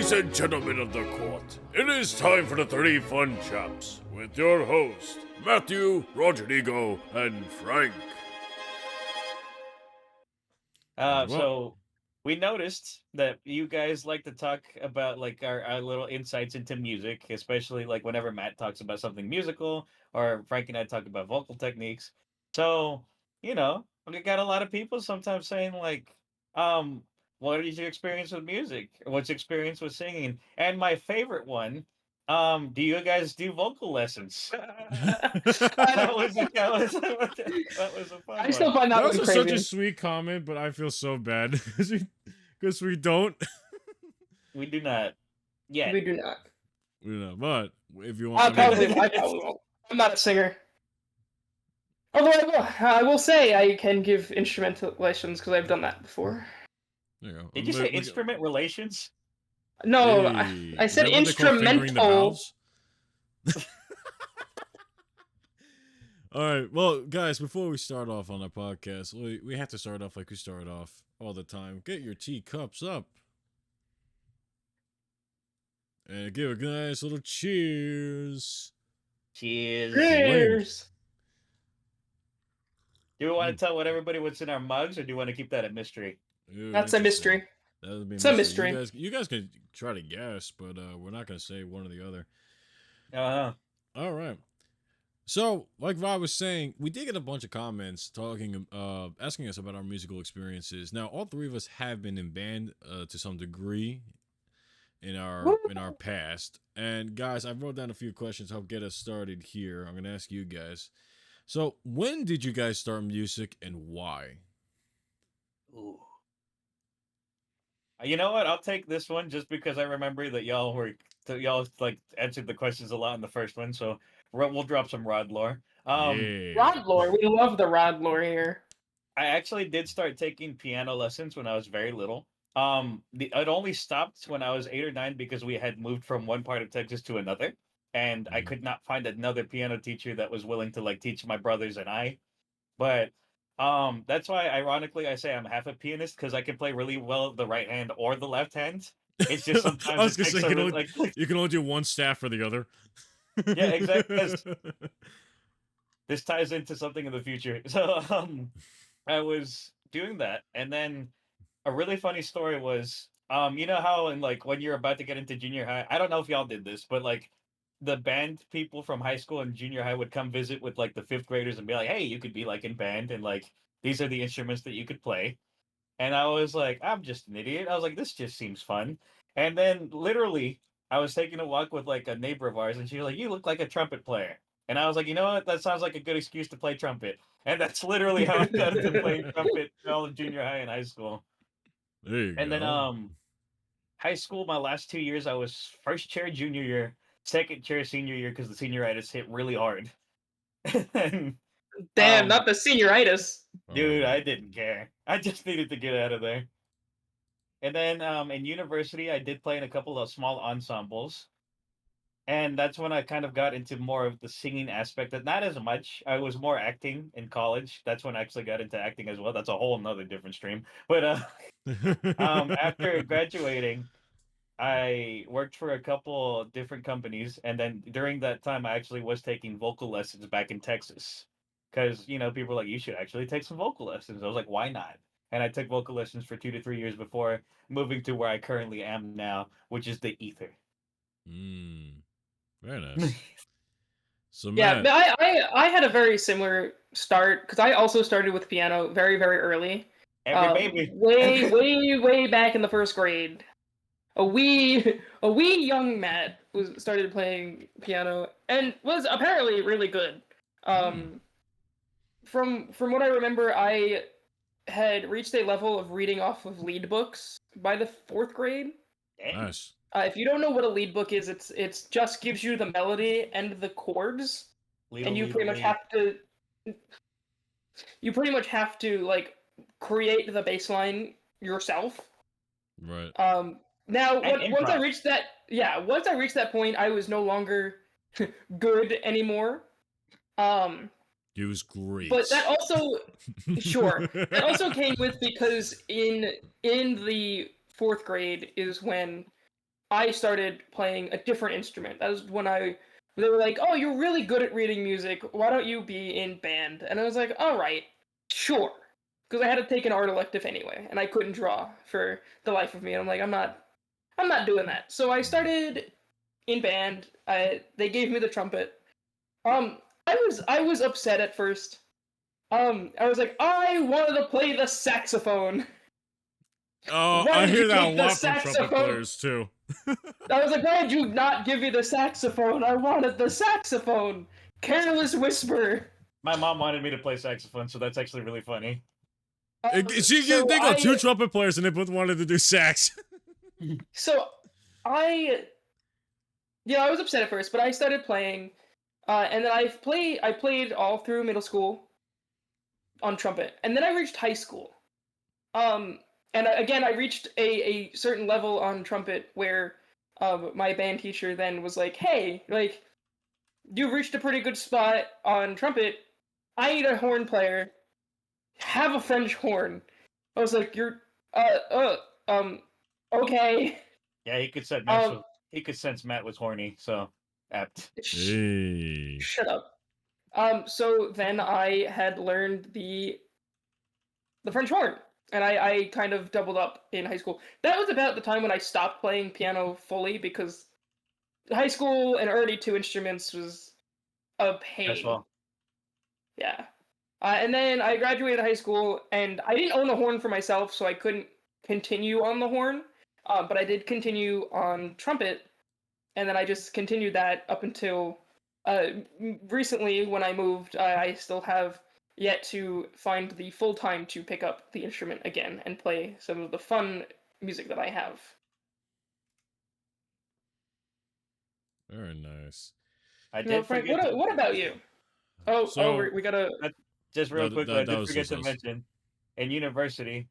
Ladies and gentlemen of the court, it is time for the 3 Fun Chaps with your host, Matthew, Rodrigo, and Frank. So we noticed that you guys like to talk about like our little insights into music, especially like whenever Matt talks about something musical or Frank and I talk about vocal techniques. So, we got a lot of people sometimes saying like, what is your experience with music? Or what's your experience with singing? And my favorite one, do you guys do vocal lessons? That was that was a fun I still one. find that That one was such a crazy. sweet comment, but I feel so bad because we don't. We do not yet. We do not. We don't. But if you I want, probably won't. I'm not a singer. Although I will say I can give instrumental lessons because I've done that before. there you go. Did you say instrument relations? No, Hey, I is said that what they call fingering the instrumental. valves? All right, well, guys, before we start off on our podcast, we have to start off like we start off all the time. Get your teacups up and give a nice little cheers. Cheers. Cheers. Do we want to tell everybody what's in our mugs, or do you want to keep that a mystery? Ooh, That's a mystery. That would be It's a mystery. You guys can try to guess, but we're not gonna say one or the other. All right. So, like Rob was saying, we did get a bunch of comments asking us about our musical experiences. Now, all three of us have been in band to some degree in our past. And guys, I wrote down a few questions to help get us started here. I'm gonna ask you guys. So, when did you guys start music and why? Ooh. You know what? I'll take this one just because I remember that y'all like answered the questions a lot in the first one. So we'll drop some Rod lore. Yeah. Rod lore. We love the Rod lore here. I actually did start taking piano lessons when I was very little. It only stopped when I was 8 or 9 because we had moved from one part of Texas to another, and I could not find another piano teacher that was willing to like teach my brothers and I. But that's why ironically I say I'm half a pianist because I can play really well the right hand or the left hand. It's just sometimes I was it gonna takes say a like you can only do one staff for the other. Yeah, exactly. This ties into something in the future. So I was doing that, and then a really funny story was you know how in like when you're about to get into junior high, I don't know if y'all did this, but like the band people from high school and junior high would come visit with like the fifth graders and be like, hey, you could be like in band, and like these are the instruments that you could play. And I was like, I'm just an idiot. I was like, this just seems fun. And then literally I was taking a walk with like a neighbor of ours, and she was like, you look like a trumpet player. And I was like, you know what? That sounds like a good excuse to play trumpet. And that's literally how I got into playing trumpet all of junior high and high school. There you And go. then high school, my last 2 years, I was first chair junior year, second chair senior year because the senioritis hit really hard. And, Damn, not the senioritis. dude, I didn't care. I just needed to get out of there. And then in university, I did play in a couple of small ensembles. And that's when I kind of got into more of the singing aspect. That not as much. I was more acting in college. That's when I actually got into acting as well. That's a whole nother different stream. But after graduating, I worked for a couple different companies, and then during that time, I actually was taking vocal lessons back in Texas, because people were like, you should actually take some vocal lessons. I was like, why not? And I took vocal lessons for 2 to 3 years before moving to where I currently am now, which is the ether. Very nice. So Yeah, Matt, I had a very similar start because I also started with piano very, very early. Every baby. way back in the first grade. A wee young Matt started playing piano and was apparently really good. From what I remember, I had reached a level of reading off of lead books by the fourth grade. nice. If you don't know what a lead book is, it's just gives you the melody and the chords, and you pretty much have to like create the bass line yourself. Right. Now once I improv. reached that point, I was no longer good anymore. It was great. But that also that also came with because in the fourth grade is when I started playing a different instrument. That was when they were like, "Oh, you're really good at reading music. Why don't you be in band?" And I was like, "All right, sure." Because I had to take an art elective anyway, and I couldn't draw for the life of me. And I'm like, I'm not doing that. So I started in band. They gave me the trumpet. I was upset at first. I was like, I wanted to play the saxophone. Oh, Why I did hear you that a take the lot from trumpet saxophone? players too. I was like, why did you not give me the saxophone? I wanted the saxophone. Careless whisper. My mom wanted me to play saxophone, so that's actually really funny. They got two trumpet players and they both wanted to do sax. So I I was upset at first, but I started playing, and then I played all through middle school on trumpet, and then I reached high school. And again, I reached a certain level on trumpet where my band teacher then was like, "Hey, like, you've reached a pretty good spot on trumpet. I need a horn player. Have a French horn." I was like, "You're, okay." Yeah, he could sense Matt was horny, so apt. Hey. Shut up. So then I had learned the French horn, and I kind of doubled up in high school. That was about the time when I stopped playing piano fully because high school and already two instruments was a pain. Stressful. Yeah. And then I graduated high school, and I didn't own a horn for myself, so I couldn't continue on the horn. But I did continue on trumpet, and then I just continued that up until recently when I moved. I still have yet to find the full time to pick up the instrument again and play some of the fun music that I have. Very nice. I did No, Frank, forget. what about you? We gotta. Just real quickly, I did forget to us. mention in university,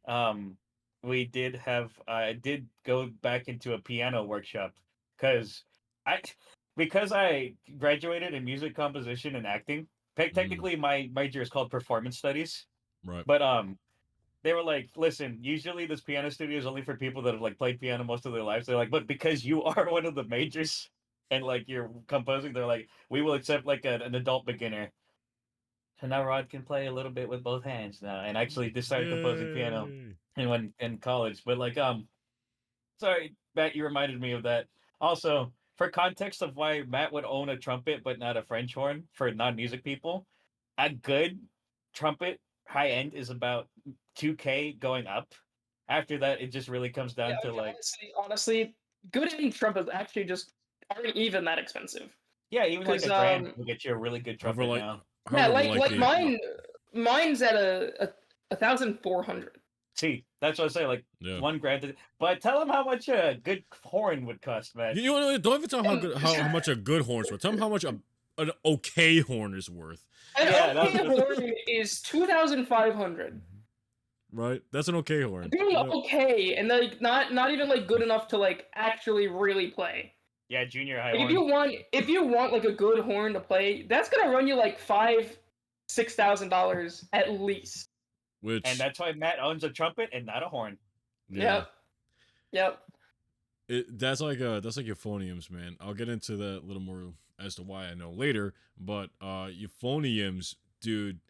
we did have I did go back into a piano workshop because I graduated in music composition and acting. Technically, my major is called performance studies, Right. but they were like, listen, usually this piano studio is only for people that have like played piano most of their lives. They're like, but because you are one of the majors and like you're composing, they're like, we will accept like an adult beginner. So now Rod can play a little bit with both hands now, and actually just started composing piano and when in college. But like, sorry, Matt, you reminded me of that. Also, for context of why Matt would own a trumpet but not a French horn for non-music people, a good trumpet high end is about 2K going up. After that, it just really comes down to like, honestly, good in trumpets actually just aren't even that expensive. yeah, even like a grand will get you a really good trumpet like, now. Yeah, like mine's at a 1,400. See, that's what I say. Like $1,000, but tell them how much a good horn would cost, man. You know, don't even tell them how much a good horn's worth. Tell them how much an okay horn is worth. An okay horn is 2,500. Right, that's an okay horn. Being okay, and like not even like good enough to like actually really play. Yeah, junior high. Like, if you want like a good horn to play, that's gonna run you like $5,000-6,000 at least. And that's why Matt owns a trumpet and not a horn. Yeah. Yep. That's like euphoniums, man. I'll get into that a little more as to why I know later. But euphoniums, dude,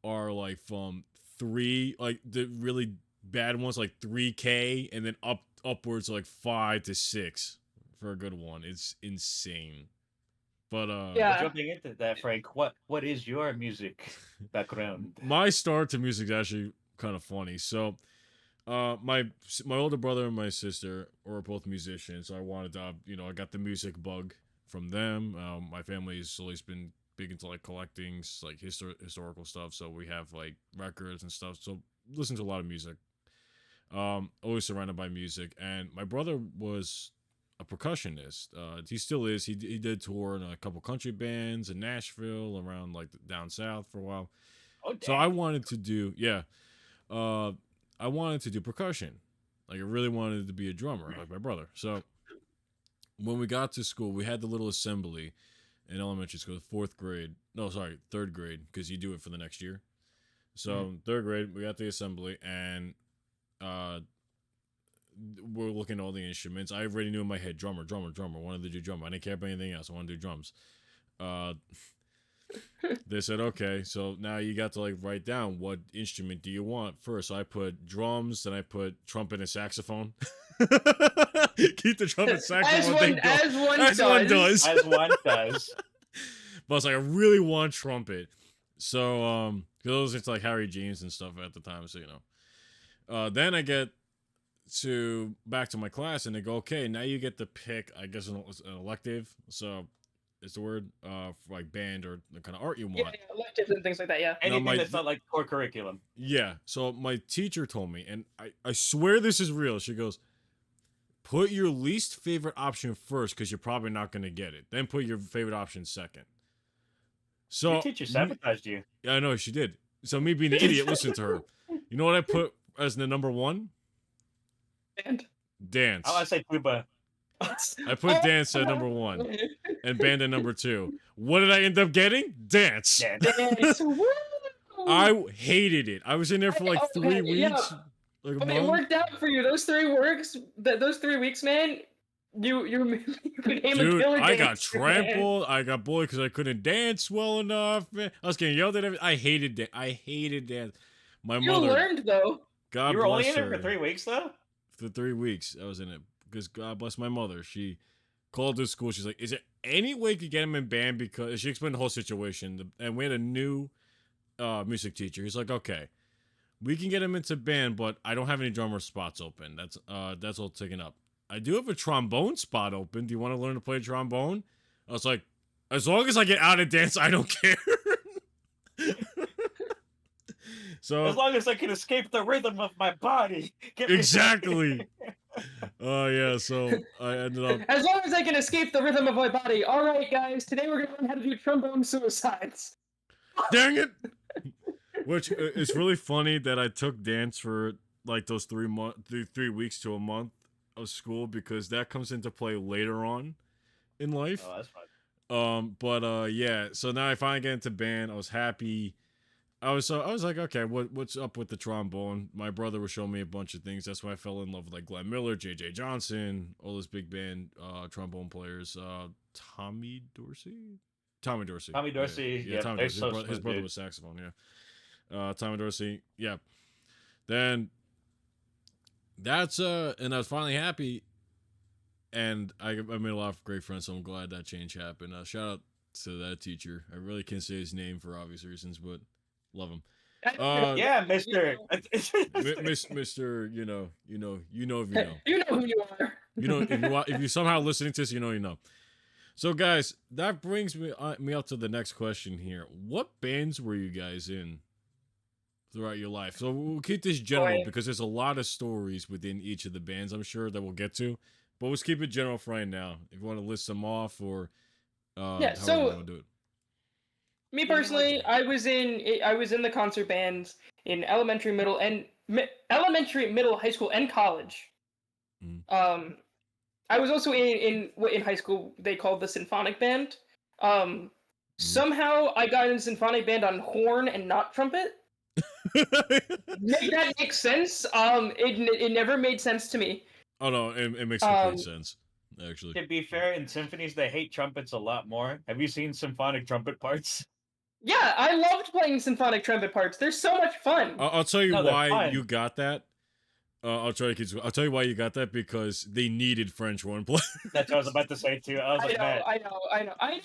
are like from 3, like the really bad ones, like 3K, and then upwards like 5 to 6 for a good one. It's insane. But jumping into that, Frank, what is your music background? My start to music is actually kind of funny. So my older brother and my sister are both musicians, so I wanted to I got the music bug from them. My family's always been big into like collecting like historical stuff, so we have like records and stuff, so listen to a lot of music. Always surrounded by music. And my brother was a percussionist. He still is. He did tour in a couple country bands in Nashville, around like down south for a while. So I wanted to do I wanted to do percussion. Like, I really wanted to be a drummer, like my brother. So when we got to school, we had the little assembly in elementary school, 3rd grade, because you do it for the next year. So 3rd grade, we got the assembly, and we're looking at all the instruments. I already knew in my head, drummer. Wanted to do drummer. I didn't care about anything else. I wanted to do drums. They said, okay, so now you got to like write down what instrument do you want first. So I put drums, then I put trumpet and saxophone. Keep the trumpet saxophone as one does. As one does. But I was like, I really want trumpet. So, because it's like Harry James and stuff at the time, so you know. Then I get back to my class, and they go, okay, now you get to pick, I guess, an elective. So, it's the word, for like band or the kind of art you want. Yeah, electives and things like that, yeah. Anything that's not like core curriculum. Yeah, so my teacher told me, and I swear this is real. She goes, put your least favorite option first, because you're probably not going to get it. Then put your favorite option second. So Your teacher sabotaged you. Yeah, I know, she did. So me being an idiot, listen to her. You know what I put as the number one? Band. Dance. I say tuba. I put dance at number one and band at number two. What did I end up getting? Dance. Dance. I hated it. I was in there for like 3 weeks. Yeah. Like a But month. it worked out for you. Those 3 weeks, man. You became a killer. I got dancer, trampled. man. I got bullied because I couldn't dance well enough. Man. I was getting yelled at. I hated dance. I hated dance. My You mother. learned though. God You were bless only in her. there for 3 weeks, though? For 3 weeks, I was in it because God bless my mother. She called the school. She's like, "Is there any way you could get him in band?" Because she explained the whole situation, and we had a new music teacher. He's like, "Okay, we can get him into band, but I don't have any drummer spots open. That's all taken up. I do have a trombone spot open. Do you want to learn to play trombone?" I was like, "As long as I get out of dance, I don't care." So as long as I can escape the rhythm of my body. Exactly. Oh yeah, so I ended up. As long as I can escape the rhythm of my body. All right, guys. Today we're gonna learn how to do trombone suicides. Dang it! Which is really funny that I took dance for like those 3 weeks to a month of school, because that comes into play later on in life. Oh, that's fine. Yeah. So now I finally get into band. I was happy. I was like, okay, what's up with the trombone? My brother was showing me a bunch of things. That's why I fell in love with like Glenn Miller, J.J. Johnson, all those big band trombone players. Tommy Dorsey. Tommy Dorsey. Yeah, Tommy Dorsey. His brother was saxophone. Yeah. Tommy Dorsey. Yeah. Then that's and I was finally happy, and I made a lot of great friends. So I'm glad that change happened. Shout out to that teacher. I really can't say his name for obvious reasons, but love him. Yeah, Mister. Mister, you know if you know. You know who you are. You know if you're somehow listening to this, you know. So guys, that brings me up to the next question here. What bands were you guys in throughout your life? So we'll keep this general because there's a lot of stories within each of the bands, I'm sure, that we'll get to. But let's keep it general for right now. If you want to list them off, or yeah, so you want to do it. Me personally, I was in the concert bands in elementary, middle, high school, and college. Mm. I was also in high school they called the symphonic band. Somehow I got in symphonic band on horn and not trumpet. Make that make sense? It never made sense to me. Oh no, it makes complete sense. Actually, To be fair, in symphonies they hate trumpets a lot more. Have you seen symphonic trumpet parts? Yeah, I loved playing symphonic trumpet parts. They're so much fun. I'll tell you why you got that. I'll tell you why you got that, because they needed French horn players. That's what I was about to say too. I know. I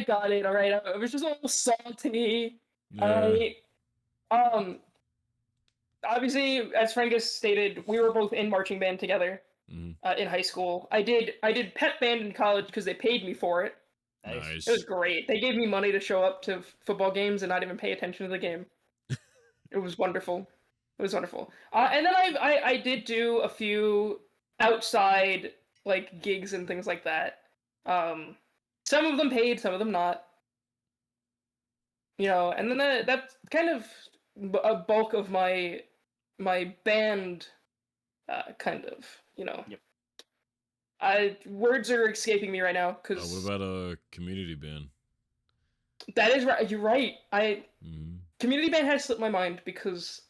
got it. All right, I was just a little salty. Yeah. Obviously, as Frangus stated, we were both in marching band together in high school. I did pep band in college because they paid me for it. Nice. It was great. They gave me money to show up to football games and not even pay attention to the game. It was wonderful. And then I did do a few outside like gigs and things like that. Some of them paid, some of them not. And then that's kind of a bulk of my band kind of. Yep. Words are escaping me right now because. What about a community band? That is right. You're right. Community band has slipped my mind because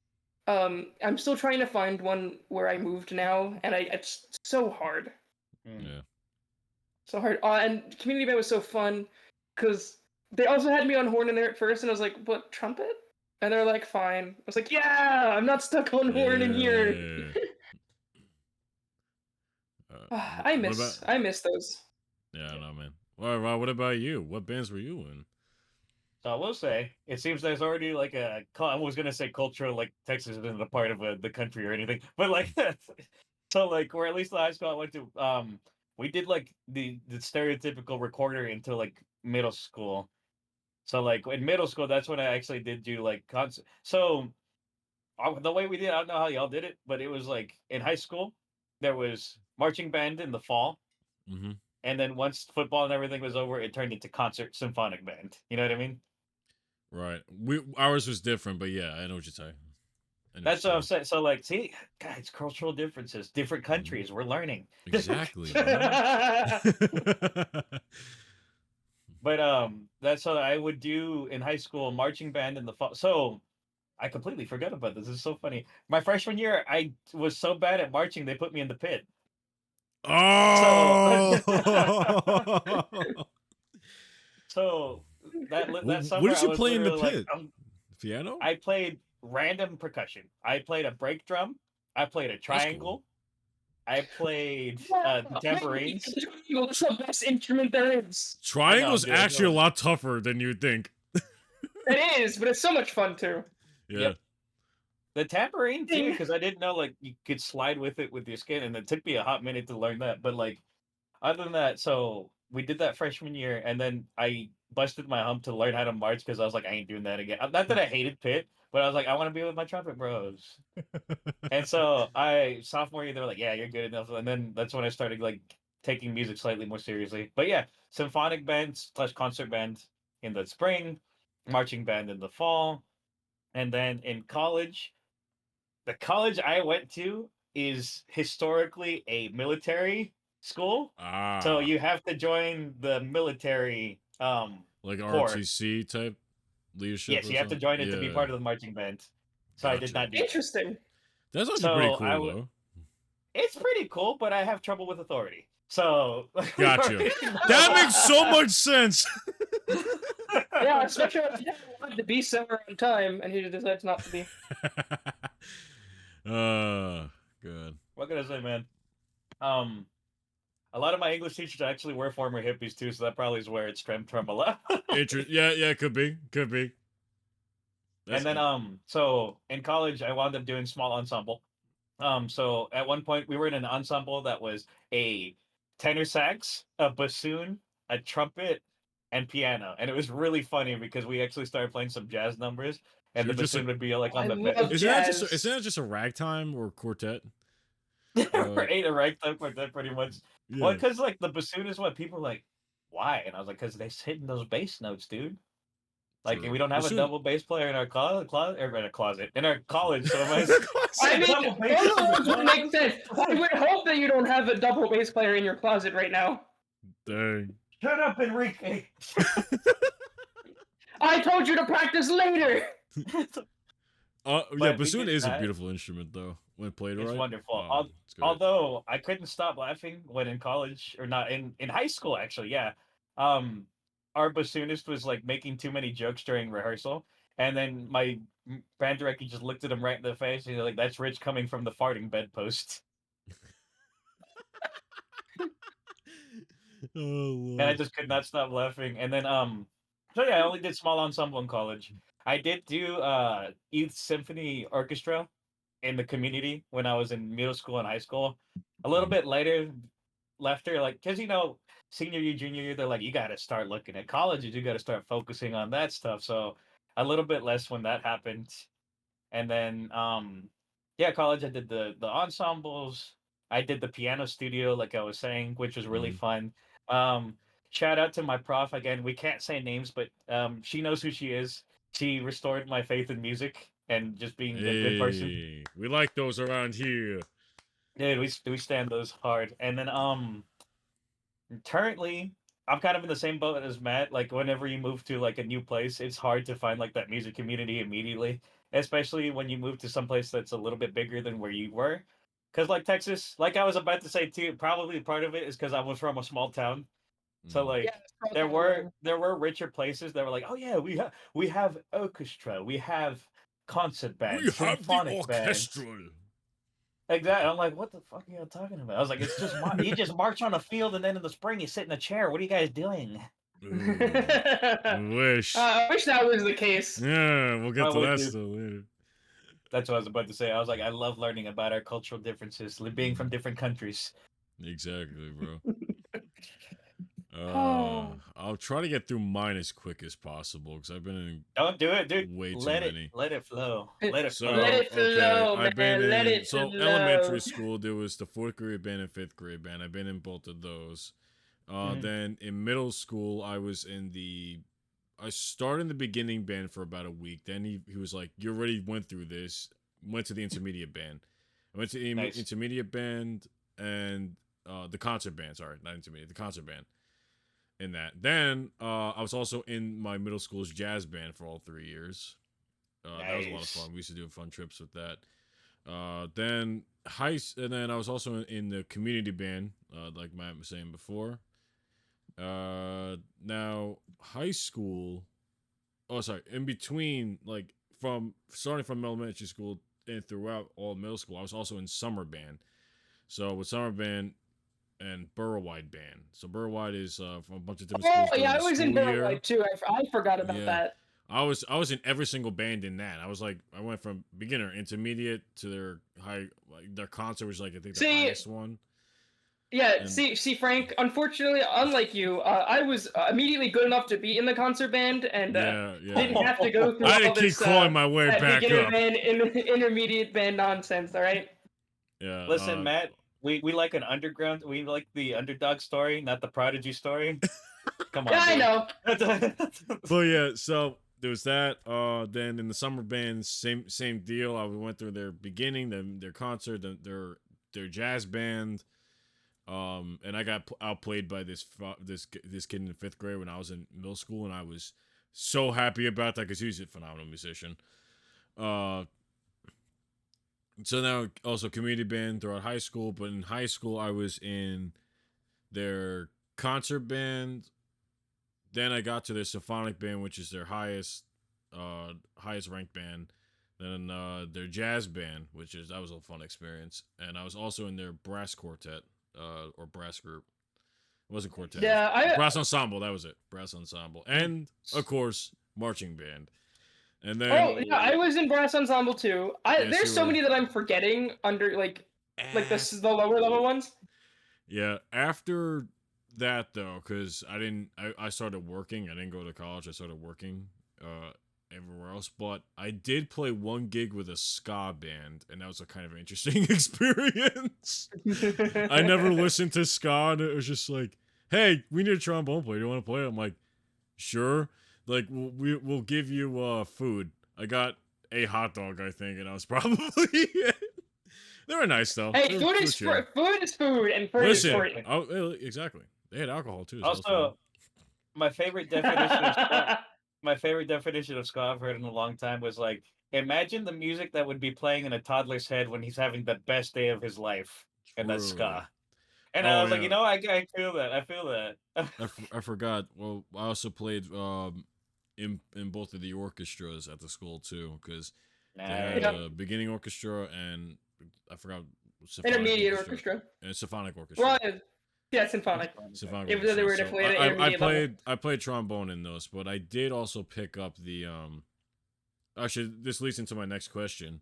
I'm still trying to find one where I moved now, and it's so hard. Yeah. So hard. And community band was so fun because they also had me on horn in there at first, and I was like, "What, trumpet?" And they're like, "Fine." I was like, "Yeah, I'm not stuck on horn in here." Yeah. I What about? miss those. Yeah, no, man. Well, Rob, what about you? What bands were you in? So I will say, it seems there's already like I was gonna say cultural, like Texas isn't a part of the country or anything, but like, so like, or at least the high school I went to, we did like the stereotypical recorder until like middle school. So like in middle school, that's when I actually did do like concert. So the way we did, I don't know how y'all did it, but it was like in high school, there was marching band in the fall, Mm-hmm. and then once football and everything was over, it turned into concert symphonic band. You know what I mean? Right. Ours was different, but yeah, I know what you're saying. That's what I'm saying. So, like, see, guys, cultural differences, different Mm-hmm. countries. We're learning. Exactly, bro. But that's what I would do in high school, marching band in the fall. So I completely forgot about this. This is so funny. My freshman year, I was so bad at marching, they put me in the pit. So, Oh. so that What summer, did I you was play in the literally like, pit? Piano? I played random percussion. I played a break drum. I played a That's cool. triangle. I played tambourines. It's the best instrument there is. I know, Triangle's dude. actually a lot tougher than you'd think. It is, but it's so much fun too. Yeah. Yep. The tambourine too, because I didn't know like you could slide with it with your skin, and it took me a hot minute to learn that. But like other than that, so we did that freshman year, and then I busted my hump to learn how to march because I was like, I ain't doing that again. Not that I hated pit, but I was like, I want to be with my trumpet bros. And so I sophomore year, they were like, "Yeah, you're good enough." And then that's when I started like taking music slightly more seriously. But yeah, symphonic band / concert band in the spring, marching band in the fall, and then in college, the college I went to is historically a military school, so Ah. you have to join the military Like corps. ROTC type leadership Yes, or you have to something? join it to be Yeah. part of the marching band. So I did Gotcha. not do that. Interesting. That's actually pretty So cool, though. it's pretty cool, but I have trouble with authority. So we Gotcha. already know. That makes so much sense. Yeah, especially if he wanted to be somewhere on time and he decides not to be. Good. What can I say, man? A lot of my English teachers actually were former hippies too, so that probably is where it stemmed from a lot. Yeah, could be. And then so in college I wound up doing small ensemble. So at one point we were in an ensemble that was a tenor sax, a bassoon, a trumpet, and piano. And it was really funny because we actually started playing some jazz numbers, and the You're just bassoon would be like on I the love isn't jazz. that just a ragtime or quartet? right, a ragtime quartet pretty much. Well, Yeah. because like the bassoon is what people are like, why? And I was like, because they're hitting those bass notes, dude. Like True. we don't have a Bassoon. double bass player in our closet in our college, so I I mean, double bass those in the ones would closet. make sense. I would hope that you don't have a double bass player in your closet right now. Dang. Shut up, Enrique. I told you to practice later. Yeah, But we bassoon did is a that. beautiful instrument, though, when played It's right. wonderful. It's good. Although I couldn't stop laughing when in college, or not in high school actually, yeah. Um our bassoonist was like making too many jokes during rehearsal, and then my band director just looked at him right in the face and he's like, "That's Rich coming from the farting bedpost." Oh, And I Lord. just could not stop laughing. And then so yeah, I only did small ensemble in college. I did do youth symphony orchestra in the community when I was in middle school and high school. A little bit later, left her like because senior year, junior year, they're like, you got to start looking at colleges. You got to start focusing on that stuff. So a little bit less when that happened, and then yeah, college I did the ensembles. I did the piano studio, like I was saying, which was really Mhm. fun. Um, Shout out to my prof again. We can't say names, but she knows who she is. She restored my faith in music and just being a good person. Hey, we like those around here. Dude, we stand those hard. And then currently I'm kind of in the same boat as Matt. Like whenever you move to like a new place, it's hard to find like that music community immediately, especially when you move to some place that's a little bit bigger than where you were. Cuz like Texas, like I was about to say too, probably part of it is cuz I was from a small town. So Mm. Yeah, like it's probably there were richer places that were like, "Oh yeah, we have orchestra, we have concert We bands, have the symphonic bands." orchestral. Exactly. I'm like, what the fuck are you talking about? I was like, it's just you just march on a field and then in the spring you sit in a chair. What are you guys doing? Ooh, I wish. I wish that was the case. Yeah, we'll get I to would that do. still later. That's what I was about to say. I was like, I love learning about our cultural differences, being from different countries. Exactly, bro. Oh, I'll try to get through mine as quick as possible because I've been Don't do it, dude. in way too many. Let it flow. Let it let flow. So it okay, flow, I've been man. Let in it elementary flow. school. There was the fourth grade band and fifth grade band. I've been in both of those. Mhm. Then in middle school, I started in the beginning band for about a week. Then he was like, "You already went through this." Went to the intermediate band. I went to the Nice. intermediate band and the concert band. Sorry, not intermediate. The concert band. In that. Then I was also in my middle school's jazz band for all 3 years. That was a lot of Nice. fun. We used to do fun trips with that. Then I was also in the community band, like Matt was saying before. Now high school. Oh, sorry. In between, like from starting from elementary school and throughout all middle school, I was also in summer band. So with summer band and borough-wide band. So borough-wide is from a bunch of different Oh schools during yeah, the I was in school year. Barrowlight too. I forgot about Yeah, that. I was in every single band in that. I went from beginner, intermediate to their high. Like their concert was like I think their See, highest one. yeah, And see, Frank. Unfortunately, unlike you, I was immediately good enough to be in the concert band and yeah, didn't yeah. have to go through I all didn't keep this clawing my way back beginner up. band, intermediate band nonsense. All right. Yeah. Listen, Matt, we like an underground. We like the underdog story, not the prodigy story. Come Yeah, on, I dude. know. But yeah, so there was that. Then in the summer band, same deal. I went through their beginning, their concert, their jazz band. And I got outplayed by this kid in fifth grade when I was in middle school, and I was so happy about that because he's a phenomenal musician. Uh, so now also community band throughout high school, but in high school I was in their concert band. Then I got to their symphonic band, which is their highest ranked band. Then their jazz band, that was a fun experience, and I was also in their brass quartet, or brass group. It wasn't quartet. Yeah, Brass ensemble. That was it. Brass ensemble, and of course marching band. And then Oh yeah, I was in brass ensemble too. yes, There's you so were. many that I'm forgetting under like Eh, the lower level ones. yeah. After that though, because I didn't. I started working. I didn't go to college. I started working. Everywhere else, but I did play one gig with a ska band, and that was a kind of interesting experience. I never listened to ska, and it was just like, "Hey, we need a trombone player. Do you want to play?" I'm like, "Sure." Like, we'll give you food. I got a hot dog, I think, and I was probably it. They were nice though. Hey, They food were is chill. food is food, and food is Listen, free. exactly. They had alcohol too, so that was fun. Also, my favorite definition of ska, my favorite definition of ska I've heard in a long time was like, imagine the music that would be playing in a toddler's head when he's having the best day of his life, and that's True. ska. And I Oh was like, yeah. I feel that. I feel that. I forgot. Well, I also played in both of the orchestras at the school too, because they had Nice. Yeah, a beginning orchestra and I forgot symphonic intermediate orchestra orchestra. and symphonic orchestra. Well, yeah, symphonic. Symphonic Even though they orchestra. were So definitely at an intermediate level. I played trombone in those, but I did also pick up the Actually, this leads into my next question,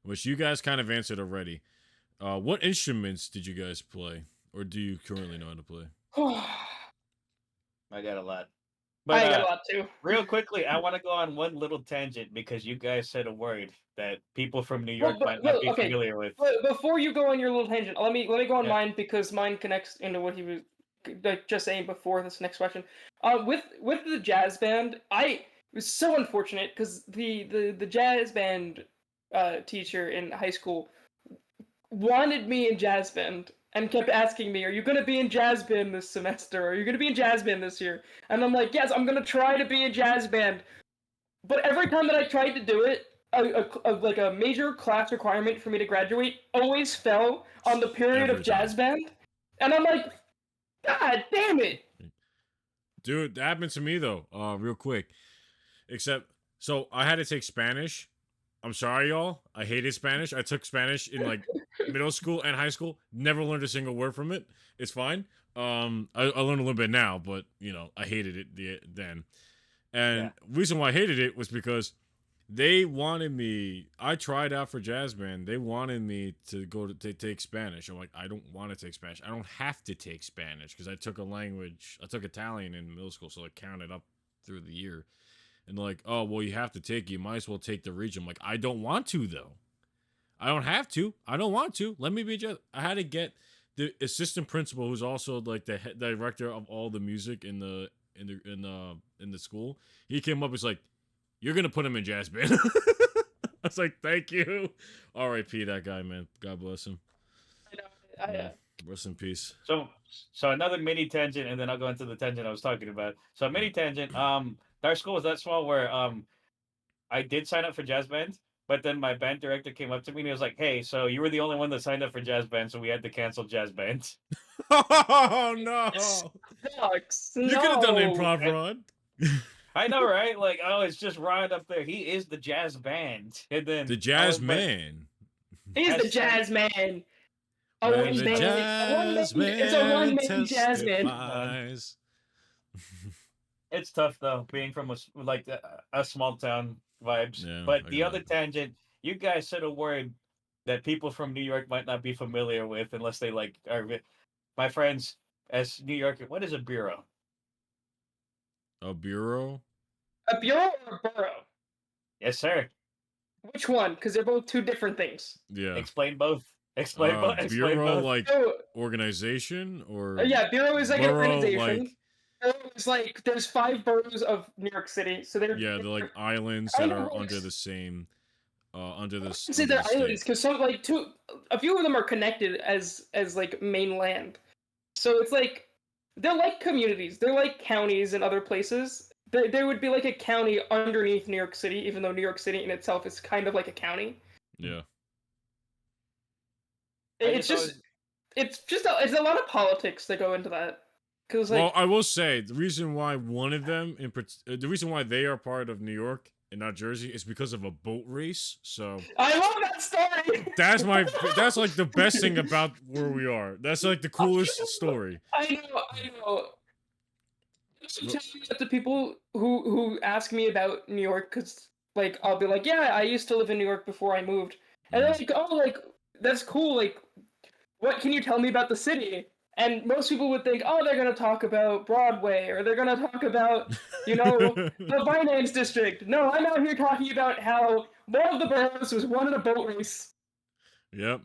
which you guys kind of answered already. What instruments did you guys play, or do you currently know how to play? I got a lot. I But got a lot too. real quickly, I want to go on one little tangent because you guys said a word that people from New Well, York might not be okay. familiar with. But before you go on your little tangent, let me go on Yeah. mine because mine connects into what he was like just saying before this next question. With the jazz band, I was so unfortunate because the jazz band teacher in high school wanted me in jazz band, and kept asking me, "Are you gonna be in jazz band this semester? Are you gonna be in jazz band this year?" And I'm like, "Yes, I'm gonna try to be in jazz band." But every time that I tried to do it, like a major class requirement for me to graduate always fell on the period Every of jazz band, and I'm like, God damn it! Dude, that happened to me though. Real quick. Except, so I had to take Spanish. I'm sorry, y'all. I hated Spanish. I took Spanish in like middle school and high school. Never learned a single word from it. It's fine. I learned a little bit now, but you know, I hated it then. And reason why I hated it was because they wanted me. I tried out for jazz band. They wanted me to go to take Spanish. I'm like, I don't want to take Spanish. I don't have to take Spanish because I took a language. I took Italian in middle school, so it counted up through the year. And they're like, oh, well, you have to take it. You might as well take the region. I'm like, I don't want to, though. I don't have to. I don't want to. Let me be jazz. I had to get the assistant principal, who's also like the head director of all the music in the school. He came up and was like, you're gonna put him in jazz band. I was like, thank you. R.I.P. that guy, man. God bless him. Rest in peace. So another mini tangent, and then I'll go into the tangent I was talking about. So a mini tangent. Our school was that small where I did sign up for jazz band, but then my band director came up to me and he was like, "Hey, so you were the only one that signed up for jazz band, so we had to cancel jazz band." Oh no! Sucks. You could have done improv, Rod. I know, right? Like, oh, it's just Rod up there. He is the jazz band, and then the jazz man. He's the jazz man. When the jazz man it's a one-man jazz man. It's tough though, being from a small town vibes. Yeah, but the other tangent, you guys said a word that people from New York might not be familiar with unless they like are. My friends, as New Yorker, what is a bureau? A bureau? A bureau or a borough? Yes, sir. Which one? Because they're both two different things. Yeah. Explain both. Explain both. Bureau, like organization, or yeah, bureau is like an organization. Like, it's like there's 5 boroughs of New York City, so they're like islands that are under the same under this. I say they're islands because a few of them are connected as like mainland. So it's like they're like communities, they're like counties in other places. There would be like a county underneath New York City, even though New York City in itself is kind of like a county. Yeah. It's a lot of politics that go into that. Well, I will say the reason why the reason why they are part of New York and not Jersey is because of a boat race. So I love that story. That's like the best thing about where we are. That's like the coolest story. I know. To people who ask me about New York, because like I'll be like, yeah, I used to live in New York before I moved, and they're like, oh, like that's cool. Like, what can you tell me about the city? And most people would think, oh, they're gonna talk about Broadway, or they're gonna talk about, the finance district. No, I'm out here talking about how one of the boroughs was won in a boat race. Yep.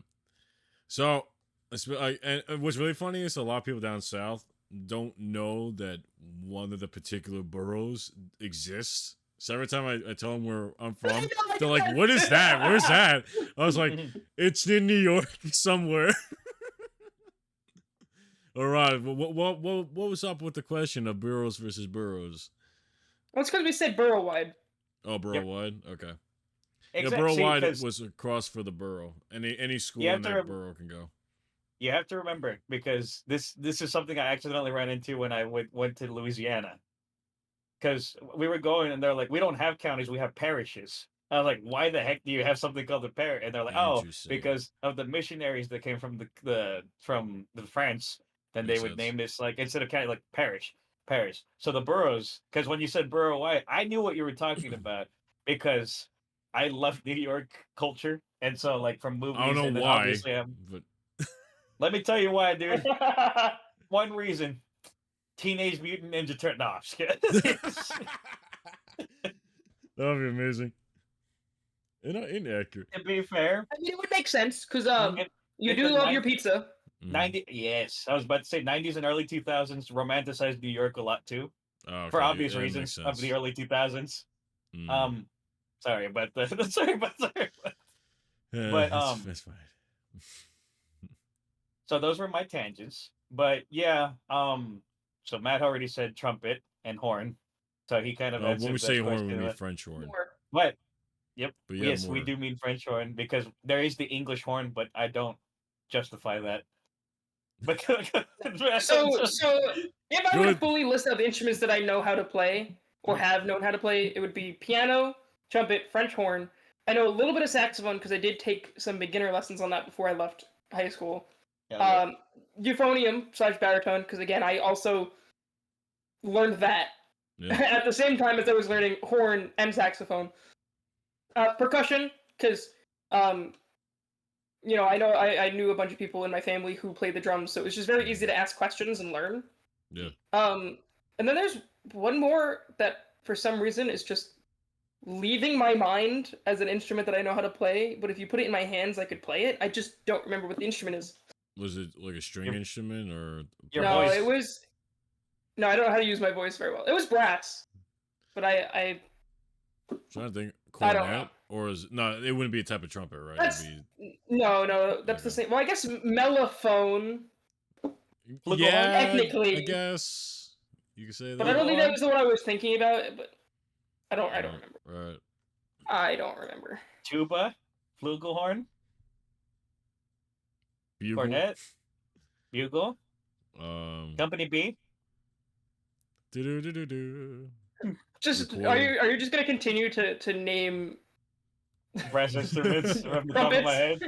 So, and what's really funny is a lot of people down south don't know that one of the particular boroughs exists. So every time I tell them where I'm from, they're like, "What is that? Where's that?" I was like, "It's in New York somewhere." All right. What was up with the question of boroughs versus boroughs? Well, it's because we said borough-wide. Oh, borough-wide? Okay. Exactly. Yeah, borough-wide was across for the borough. Any school in that borough can go. You have to remember, because this is something I accidentally ran into when I went to Louisiana. Because we were going, and they're like, we don't have counties, we have parishes. I was like, why the heck do you have something called a parish? And they're like, oh, because of the missionaries that came from the France. Then they would name this, like, instead of county, like parish. So the boroughs, because when you said borough-wide, I knew what you were talking about because I love New York culture, and so like from movies. I don't know why, but let me tell you why, dude. One reason: Teenage Mutant Ninja Turtles. That would be amazing. Inaccurate. To be fair, I mean, it would make sense because you do love your pizza. 90, yes, I was about to say 90s and early 2000s romanticized New York a lot too, for obvious reasons of the early 2000s. Sorry about that. Sorry, but that's fine. So those were my tangents. But yeah, so Matt already said trumpet and horn. So he kind of When we answered say that horn, we question. mean French horn. But yep, But you have yes, we more. do mean French horn because there is the English horn, but I don't justify that. But So if I were to Good. fully list out the instruments that I know how to play or have known how to play, it would be piano, trumpet, French horn. I know a little bit of saxophone because I did take some beginner lessons on that before I left high school. yeah. Euphonium/baritone because again I also learned that Yeah. at the same time as I was learning horn and saxophone. Percussion because I know I knew a bunch of people in my family who played the drums, so it was just very easy to ask questions and learn. Yeah. And then there's one more that for some reason is just leaving my mind as an instrument that I know how to play, but if you put it in my hands, I could play it. I just don't remember what the instrument is. Was it like a string instrument or? Your no, voice. it was. No, I don't know how to use my voice very well. It was brass, but I trying to think. I don't know. Cornet, or is no? It wouldn't be a type of trumpet, right? That's, It'd be, no, that's the Okay. same. Well, I guess mellophone, yeah, technically. I guess you could say that. but I don't think that was the one I was thinking about. But I don't remember. Right. I don't remember. Tuba, flugelhorn, Bugle. cornet, bugle, company B. Do. Just Recorder. are you just gonna continue to name Brass instruments from the top of my head.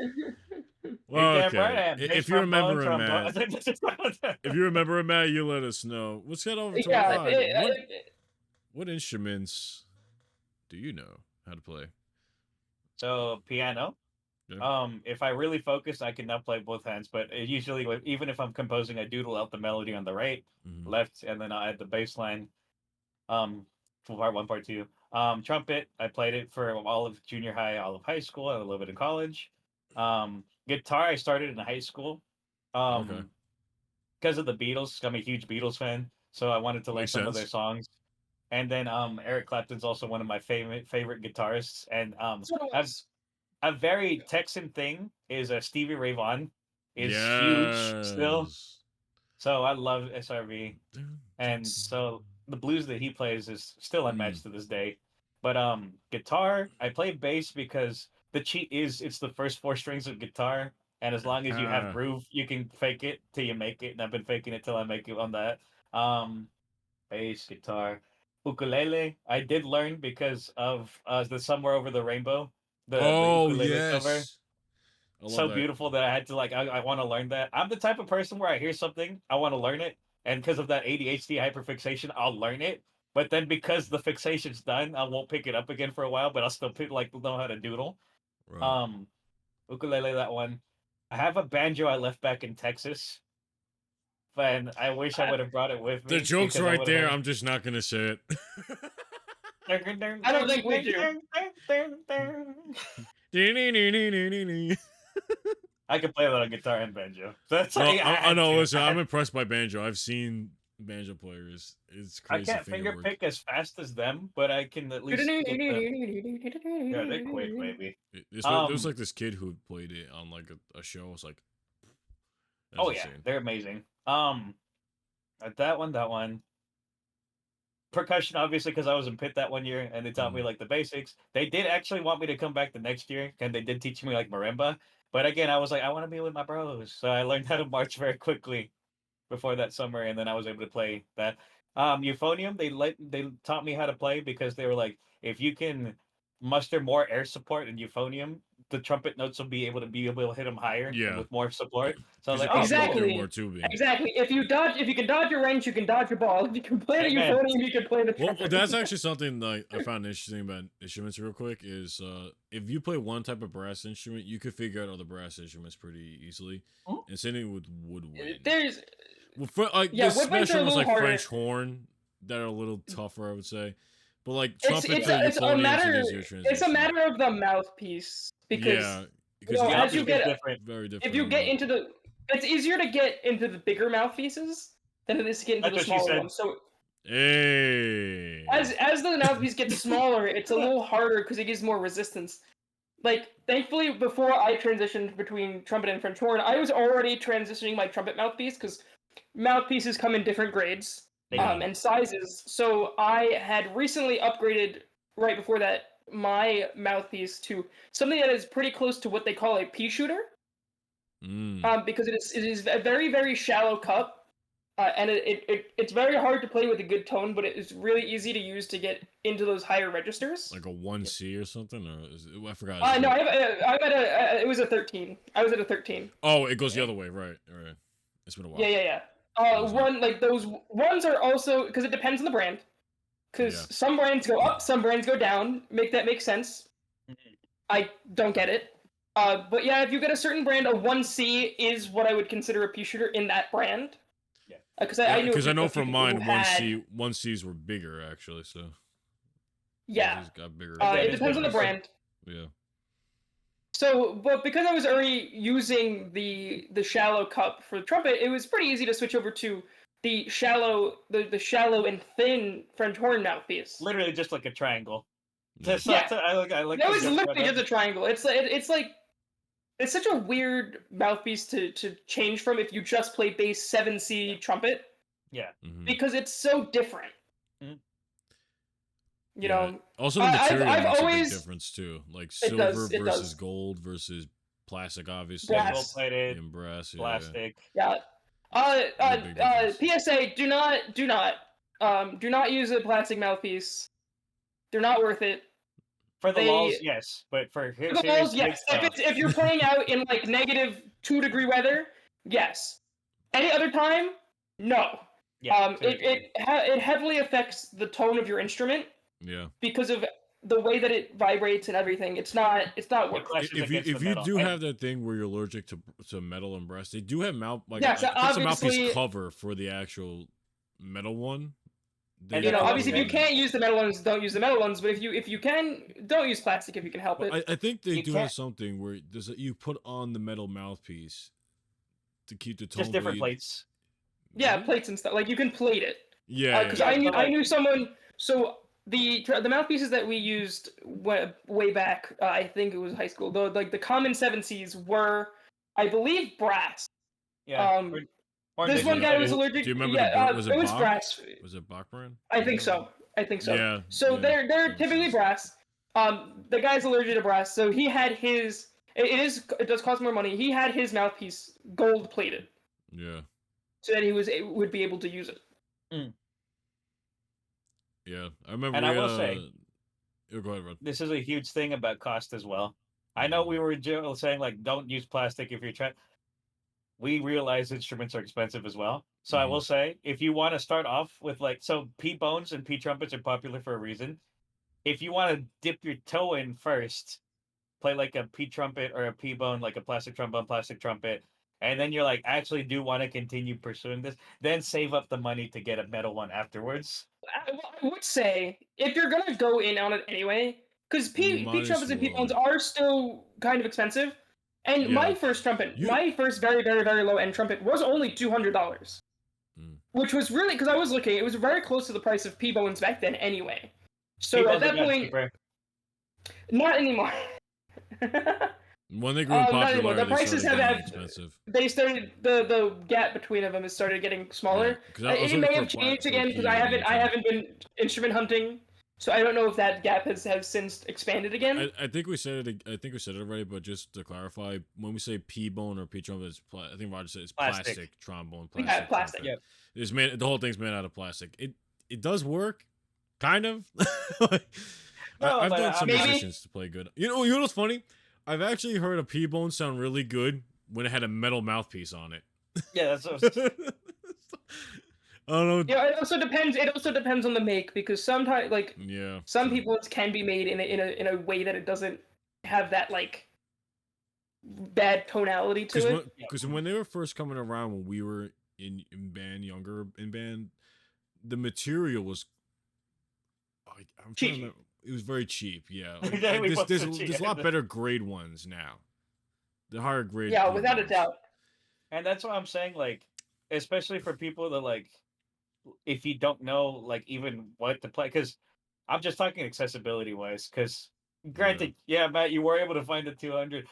Well, Yeah, okay. right, If you remember him, Matt, trombone. if you remember him, Matt, you let us know. Let's get over to Yeah, Rod. What instruments do you know how to play? So piano. Yeah. If I really focus, I can now play both hands. But usually, even if I'm composing, I doodle out the melody on the right, Mhm. left, and then I add the bass line. For part one, part two. Trumpet. I played it for all of junior high, all of high school, and a little bit in college. Guitar. I started in high school. Okay. Because of the Beatles. I'm a huge Beatles fan, so I wanted to learn Makes some of their sense. songs. And then Eric Clapton's also one of my favorite guitarists. And That's what it I've was. a very Texan thing is Stevie Ray Vaughan is huge still. Yes. So I love SRV. And so the blues that he plays is still unmatched to this day. But guitar, I play bass because the cheat is it's the first four strings of guitar. And as long as you have groove, you can fake it till you make it. And I've been faking it till I make it on that. Bass, guitar, ukulele. I did learn because of the Somewhere Over the Rainbow. The ukulele cover. Yes. I love So that. beautiful that I had to I want to learn that. I'm the type of person where I hear something, I want to learn it, and because of that ADHD hyperfixation, I'll learn it. But then because the fixation's done, I won't pick it up again for a while. But I'll still know how to doodle. Right. Ukulele, that one. I have a banjo I left back in Texas, and I wish I would have brought it with me. The joke's because I right would've there. had- I'm just not gonna say it. I don't think we do. I can play that on guitar and banjo. That's No, like, I know. Listen, I I'm impressed by banjo. I've seen banjo players. It's I crazy. can't finger pick as fast as them, but I can at least get the. Yeah, they're quick, baby. There was like this kid who played it on like a show. It's like, that's Oh insane. yeah, they're amazing. That one. Percussion, obviously, because I was in Pitt that one year, and they taught me like the basics. They did actually want me to come back the next year, and they did teach me like marimba. But again, I was like, I want to be with my bros, so I learned how to march very quickly before that summer, and then I was able to play that. Euphonium, they taught me how to play because they were like, if you can muster more air support in euphonium, the trumpet notes will be able to hit them higher and with more support. So I was like, oh, Exactly. more tubing. Exactly. If you can dodge a wrench, you can dodge a ball. If you can play the euphonium, you can play the trumpet. Well, that's actually something like I found interesting about instruments real quick is if you play one type of brass instrument, you could figure out other brass instruments pretty easily. And same thing with woodwind. There's there's special ones like French horn that are a little tougher, I would say. But like trumpet it's a matter of the mouthpiece because as you get very different. If you get into it's easier to get into the bigger mouthpieces than it is to get into the smaller ones. So hey, as the mouthpiece gets smaller, it's a little harder because it gives more resistance. like, thankfully, before I transitioned between trumpet and French horn, I was already transitioning my trumpet mouthpiece, because mouthpieces come in different grades and sizes. So I had recently upgraded right before that my mouthpiece to something that is pretty close to what they call a pea shooter, because it is a very, very shallow cup. And it's very hard to play with a good tone, but it is really easy to use to get into those higher registers. Like a 1C or something, or is it, I forgot. No, I'm at a. It was a 13. I was at a 13. Oh, it goes the other way, right? All right. It's been a while. Yeah. One like those ones are also because it depends on the brand. Because some brands go up, some brands go down. Make that make sense? I don't get it. But yeah, if you get a certain brand, a 1C is what I would consider a pea shooter in that brand. Because I know from mine, 1Cs were bigger actually, so yeah, got bigger. It depends on the brand. Yeah. So, but because I was already using the shallow cup for the trumpet, it was pretty easy to switch over to the shallow and thin French horn mouthpiece. Literally just like a triangle. I like. That was literally just a triangle. It's such a weird mouthpiece to change from if you just play bass 7C trumpet. Yeah. Because it's so different. You know. Also, the material makes a big difference too. Like silver versus gold versus plastic, obviously. Gold plated and brass, plastic. Yeah. PSA: Do not use a plastic mouthpiece. They're not worth it. For the lulz, yes, but for the lulz, yes. If you're playing out in like -2-degree weather, yes. Any other time, no. Yeah, it heavily affects the tone of your instrument. Yeah. Because of the way that it vibrates and everything, it's not worth it. If you do have that thing where you're allergic to metal and brass, they do have a mouthpiece cover for the actual metal one. And obviously, if you can't use the metal ones, don't use the metal ones. But if you can, don't use plastic if you can help it. I think they do have something where you put on the metal mouthpiece to keep the tone. Just different plates. Yeah, plates and stuff. Like you can plate it. Yeah. Because I knew someone. So the mouthpieces that we used way back, I think it was high school. Though, like the common 7Cs were, I believe, brass. Yeah. This one guy was allergic. Do you remember it was brass. Was it Bach brand? I think so. Yeah. So they're typically brass. The guy's allergic to brass, so he had his. It does cost more money. He had his mouthpiece gold plated. Yeah. So that he would be able to use it. Yeah, I remember. And I will say, go ahead, Rod. This is a huge thing about cost as well. I know we were saying like don't use plastic if you're trying. We realize instruments are expensive as well. So I will say, if you want to start off with pea bones and pea trumpets are popular for a reason. If you want to dip your toe in first, play like a pea trumpet or a pea bone, like a plastic trombone, plastic trumpet, and then you're like, actually do want to continue pursuing this, then save up the money to get a metal one afterwards. I would say, if you're going to go in on it anyway, because pea trumpets and pea bones are still kind of expensive. And my first trumpet, my first very, very, very low end trumpet was only $200, which was really, because I was looking, it was very close to the price of pea bones back then anyway. So at that point, not anymore. When they grew in popularity, the prices expensive. They started the gap between them has started getting smaller. It may have changed again because I haven't been instrument hunting. So I don't know if that gap has since expanded again. I think we said it. I think we said it already, but just to clarify, when we say pea bone or pea trumpet, I think Roger said it's plastic trombone. Yeah, plastic. Yeah, it's made. The whole thing's made out of plastic. It does work, kind of. I've done some musicians to play good. You know what's funny? I've actually heard a pea bone sound really good when it had a metal mouthpiece on it. Yeah, that's what I don't know. Yeah, it also depends on the make, because sometimes some people can be made in a way that it doesn't have that like bad tonality to it. Because when they were first coming around, when we were in band, the material was I'm trying to remember. It was very cheap, yeah. There's a lot better grade ones now. The higher grade. Yeah, without a doubt. And that's what I'm saying, like, especially for people that, like, if you don't know, like, even what to play, because I'm just talking accessibility-wise, because Granted, yeah, Matt, you were able to find the 200.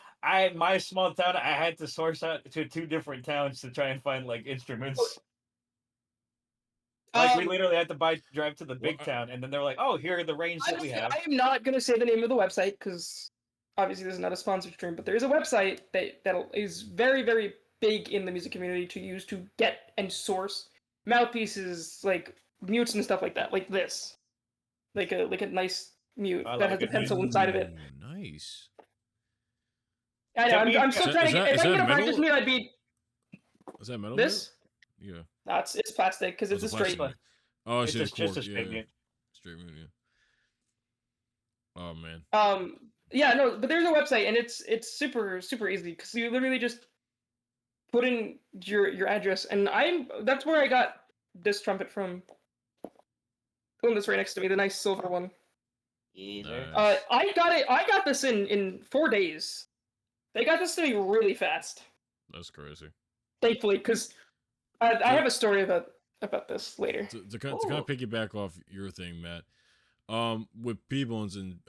My small town, I had to source out to 2 different towns to try and find like instruments. Like we literally had to drive to the big town, and then they were like, "Oh, here are the range that we have." I am not going to say the name of the website because obviously this is not a sponsored stream, but there is a website that is very, very big in the music community to use to get and source mouthpieces, like mutes and stuff like that, like this, like a nice mute that has a pencil inside of it. Nice. I know. I'm still trying to get. If I get a practice mute, I'd be. Is that metal? This? Yeah. No, it's plastic because it's a straight. Oh, it's just a straight mute. Straight mute. Yeah. Oh man. Yeah, no, but there's a website and it's super easy because you literally just put in your address, and that's where I got this trumpet from. The one that's right next to me, the nice silver one. Nice. I got this in 4 days. They got this to me really fast. That's crazy. Thankfully, because I have a story about this later. To kind of piggyback off your thing, Matt. With P-bones and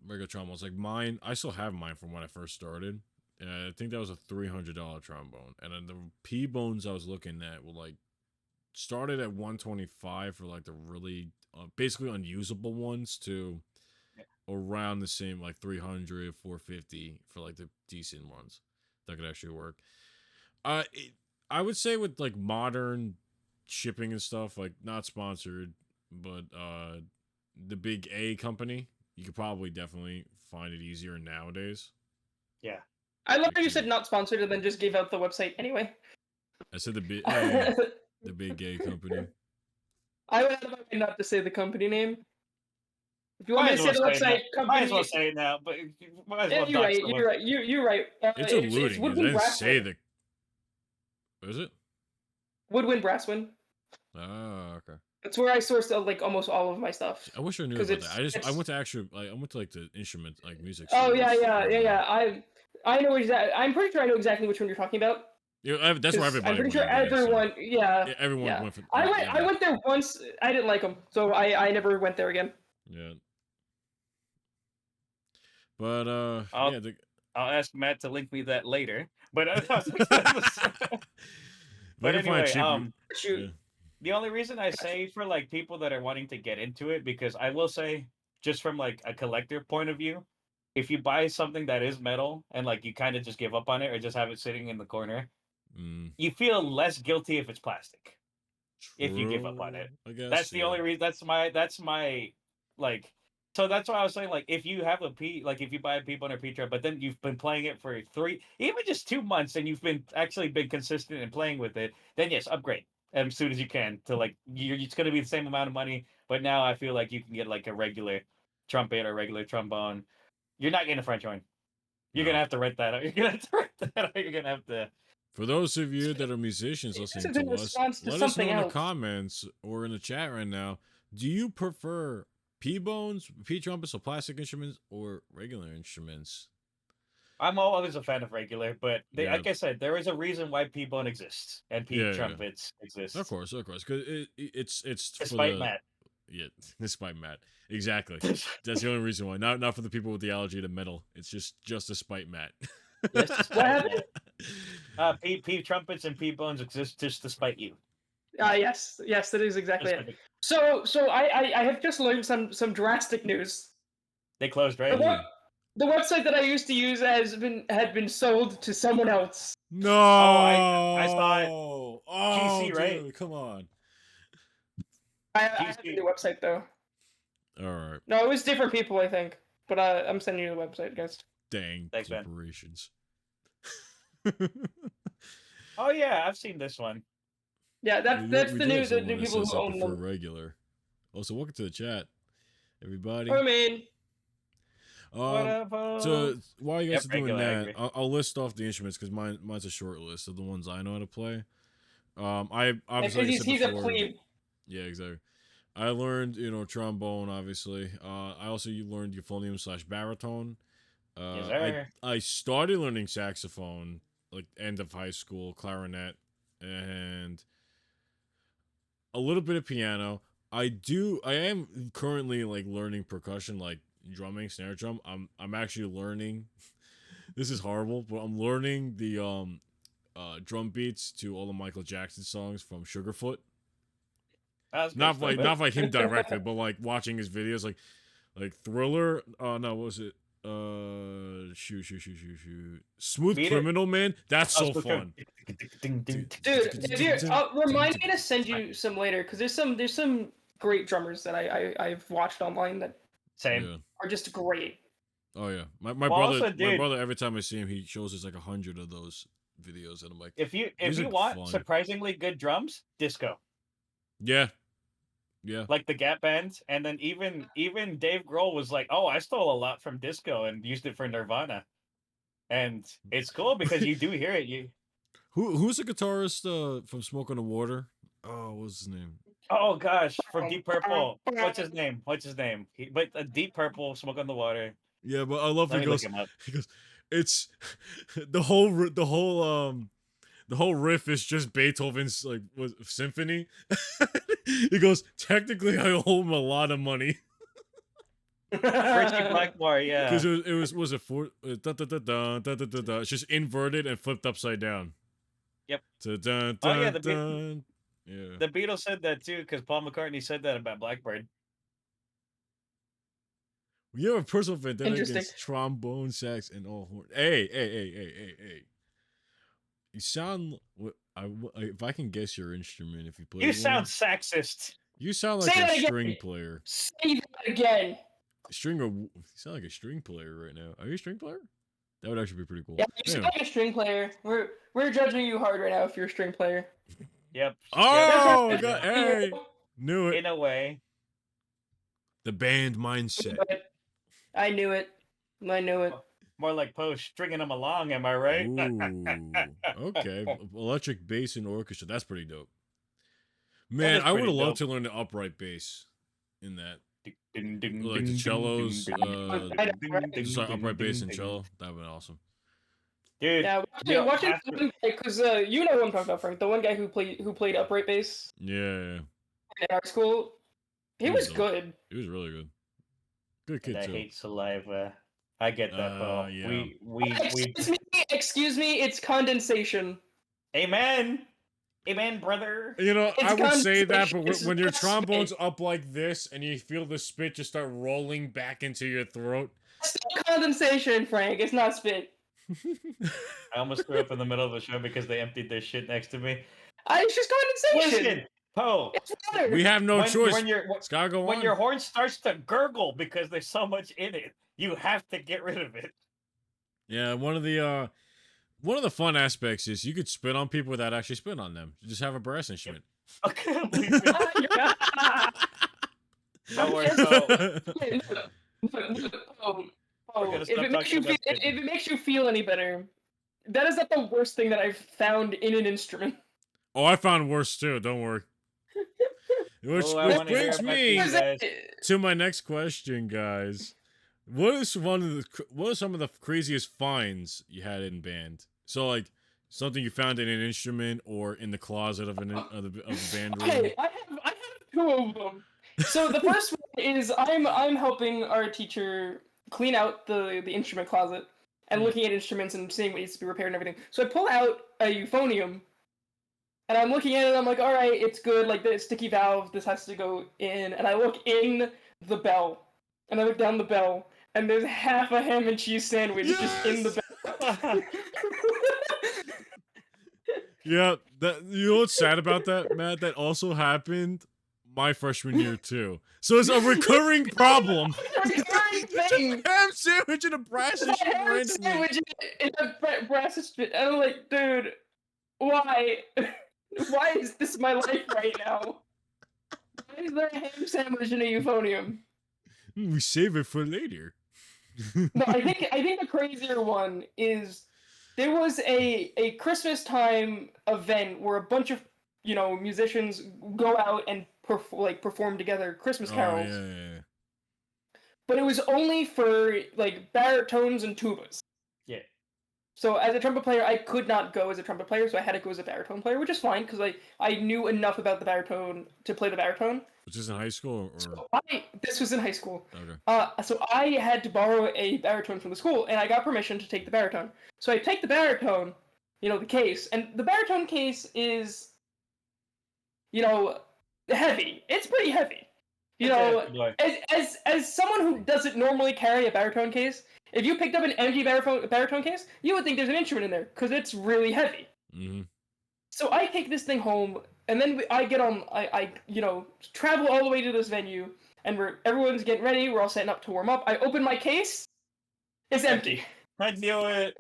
regular trombones, like mine, I still have mine from when I first started. And I think that was a $300 trombone. And then the P-bones I was looking at were like started at $125 for like the really basically unusable ones to around the same like $300, $450 for like the decent ones that could actually work. I would say with like modern shipping and stuff, like not sponsored, but the big A company, you could probably definitely find it easier nowadays. Yeah. I love how you said not sponsored and then just gave out the website anyway. I said the big the big gay company. I went out of my way not to say the company name. If you want me to say the website, company, might as well say it now. But might as well you're right. You're right. It's eluding. I didn't say the. What is it? Woodwind Brasswind. Oh, okay. That's where I sourced like almost all of my stuff. I wish I knew about that. I went to like the instrument like music. Oh yeah. I know exactly. I'm pretty sure I know exactly which one you're talking about. Yeah, that's where everybody. I'm pretty sure everyone. So. Yeah, everyone went for. I went there once. I didn't like them, so I never went there again. Yeah. But I'll ask Matt to link me that later. But but anyway, shoot. The only reason I say for like people that are wanting to get into it, because I will say, just from like a collector point of view, if you buy something that is metal and like you kind of just give up on it or just have it sitting in the corner, you feel less guilty if it's plastic. True, if you give up on it. I guess, that's the only reason. That's my like. So that's why I was saying, like, if you have if you buy a P-bone or P-trap, but then you've been playing it for even just 2 months, and you've been consistent in playing with it, then yes, upgrade as soon as you can to like it's going to be the same amount of money, but now I feel like you can get like a regular trumpet or regular trombone. You're not getting a French horn. You're gonna have to rent that out. You're gonna have to rent that out. You're gonna have to. For those of you that are musicians listening to us, let us know in the comments or in the chat right now. Do you prefer P-bones, P-trumpets, or plastic instruments, or regular instruments? I'm always a fan of regular, but like I said, there is a reason why P-bone exists and P-trumpets exist. Of course, because it's despite Matt. Yeah, despite Matt, exactly. That's the only reason why. Not for the people with the allergy to metal. It's just despite Matt. Yes, despite Matt. P-trumpets and P-bones exist just despite you. Yes, that is exactly it. So I have just learned some drastic news. They closed, right? The website that I used to use had been sold to someone else. No. Oh, I saw it. GC, right? Dude, come on. I have the website though. All right. No, it was different people, I think. But I'm sending you the website, guys. Dang. Thanks, corporations. Oh yeah, I've seen this one. Yeah, that's the new people who own them. Regular. Also, welcome to the chat, everybody. I mean. So while you guys are doing that, I'll list off the instruments because mine's a short list of the ones I know how to play. I obviously he's a plebe. Yeah, exactly. I learned trombone obviously. I also learned euphonium/baritone. I started learning saxophone like end of high school, clarinet, and a little bit of piano. I am currently like learning percussion, like drumming, snare drum, I'm actually learning. This is horrible, but I'm learning the drum beats to all the Michael Jackson songs from Sugarfoot. Not like him directly, but like watching his videos, like Thriller. No, what was it? Shoot. Smooth Beat Criminal, man. That's so Smooth fun. Dude, remind me to send you some later, because there's some great drummers that I've watched online that Same. are just great. Oh yeah, my Well, brother, also, my dude- brother. Every time I see him, he shows us like 100 of those videos, and I'm like, If you These are want fun. surprisingly good drums, disco. yeah. Like the Gap Band, and then even Dave Grohl was like, "Oh, I stole a lot from disco and used it for Nirvana," and it's cool because you do hear it. Who's the guitarist from Smoke on the Water? Oh, what's his name? Oh gosh, from Deep Purple. What's his name? But Deep Purple, Smoke on the Water. Yeah, but I love Let he me look goes. him up. He goes. It's the whole riff is just Beethoven's like symphony. He goes, technically, I owe him a lot of money Richie Blackmore, yeah. because it was a four. It's just inverted and flipped upside down. Yep. Dun, Oh, yeah, dun. Yeah. The Beatles said that too, because Paul McCartney said that about Blackbird. You have a personal vendetta Interesting. against trombone, sax, and all horn. Hey! You sound. If I can guess your instrument, if you play. You sound sexist. You sound like Say a that again. string player. Say that again. You sound like a string player right now. Are you a string player? That would actually be pretty cool. Yeah, you sound like a string player. We're judging you hard right now if you're a string player. Yep. Oh, Yep. God, hey, knew it. In a way. The band mindset. I knew it. More like Poe stringing them along, am I right? Ooh, okay. Electric bass and orchestra. That's pretty dope. Man, is I would pretty have loved dope. to learn the upright bass in that. Like Like the cellos, just like upright bass and cello. That would be awesome. Dude, Yeah, watch it because you know what I'm talking about, Frank. The one guy who played upright bass Yeah. in our school. He was dope. good. He was really good. Good kid I too. hate saliva. I get that, Poe. Yeah. We Excuse me, it's condensation. Amen. Amen, brother. You know, It's I would say that, condensation. but It's when your not trombone's spit. up like this and you feel the spit just start rolling back into your throat. It's not condensation, Frank. It's not spit. I almost threw up in the middle of the show because they emptied their shit next to me. It's just condensation. Listen, Poe. It's water. We have no choice. It's gotta go When on. your horn starts to gurgle because there's so much in it, you have to get rid of it. Yeah, one of the fun aspects is you could spit on people without actually spit on them. You just have a brass instrument. Okay, leave it. Don't worry, Poe. gonna stop If it makes you feel any better, that is not the worst thing that I've found in an instrument. Oh, I found worse too. Don't worry. Which wanna hear brings about me these guys. to my next question, guys. What are some of the craziest finds you had in band? So like something you found in an instrument or in the closet of a band room. Okay, I have two of them. So the first one is I'm helping our teacher clean out the instrument closet and looking at instruments and seeing what needs to be repaired and everything. So I pull out a euphonium and I'm looking at it and I'm like, all right, it's good. Like the sticky valve, this has to go in. And I look in the bell and I look down the bell and there's half a ham and cheese sandwich just in the bell. Yeah, you know what's sad about that, Matt? That also happened my freshman year too. So it's a recurring problem. Thing. Ham sandwich and a brass instrument randomly. In a brass instrument. And I'm like, dude, why? Why is this my life right now? Why is there a ham sandwich in a euphonium? We save it for later. No, I think the crazier one is there was a Christmas time event where a bunch of musicians go out and perform together Christmas carols. Oh, yeah. But it was only for like baritones and tubas. Yeah. So as a trumpet player, I could not go as a trumpet player, so I had to go as a baritone player, which is fine because I knew enough about the baritone to play the baritone. Was this in high school or? So this was in high school. Okay. So I had to borrow a baritone from the school, and I got permission to take the baritone. So I take the baritone, the case, and the baritone case is, heavy. It's pretty heavy. As someone who doesn't normally carry a baritone case, if you picked up an empty baritone case, you would think there's an instrument in there because it's really heavy. Mm-hmm. So I take this thing home, and then I get on. I travel all the way to this venue, and everyone's getting ready. We're all setting up to warm up. I open my case. It's empty. I knew it.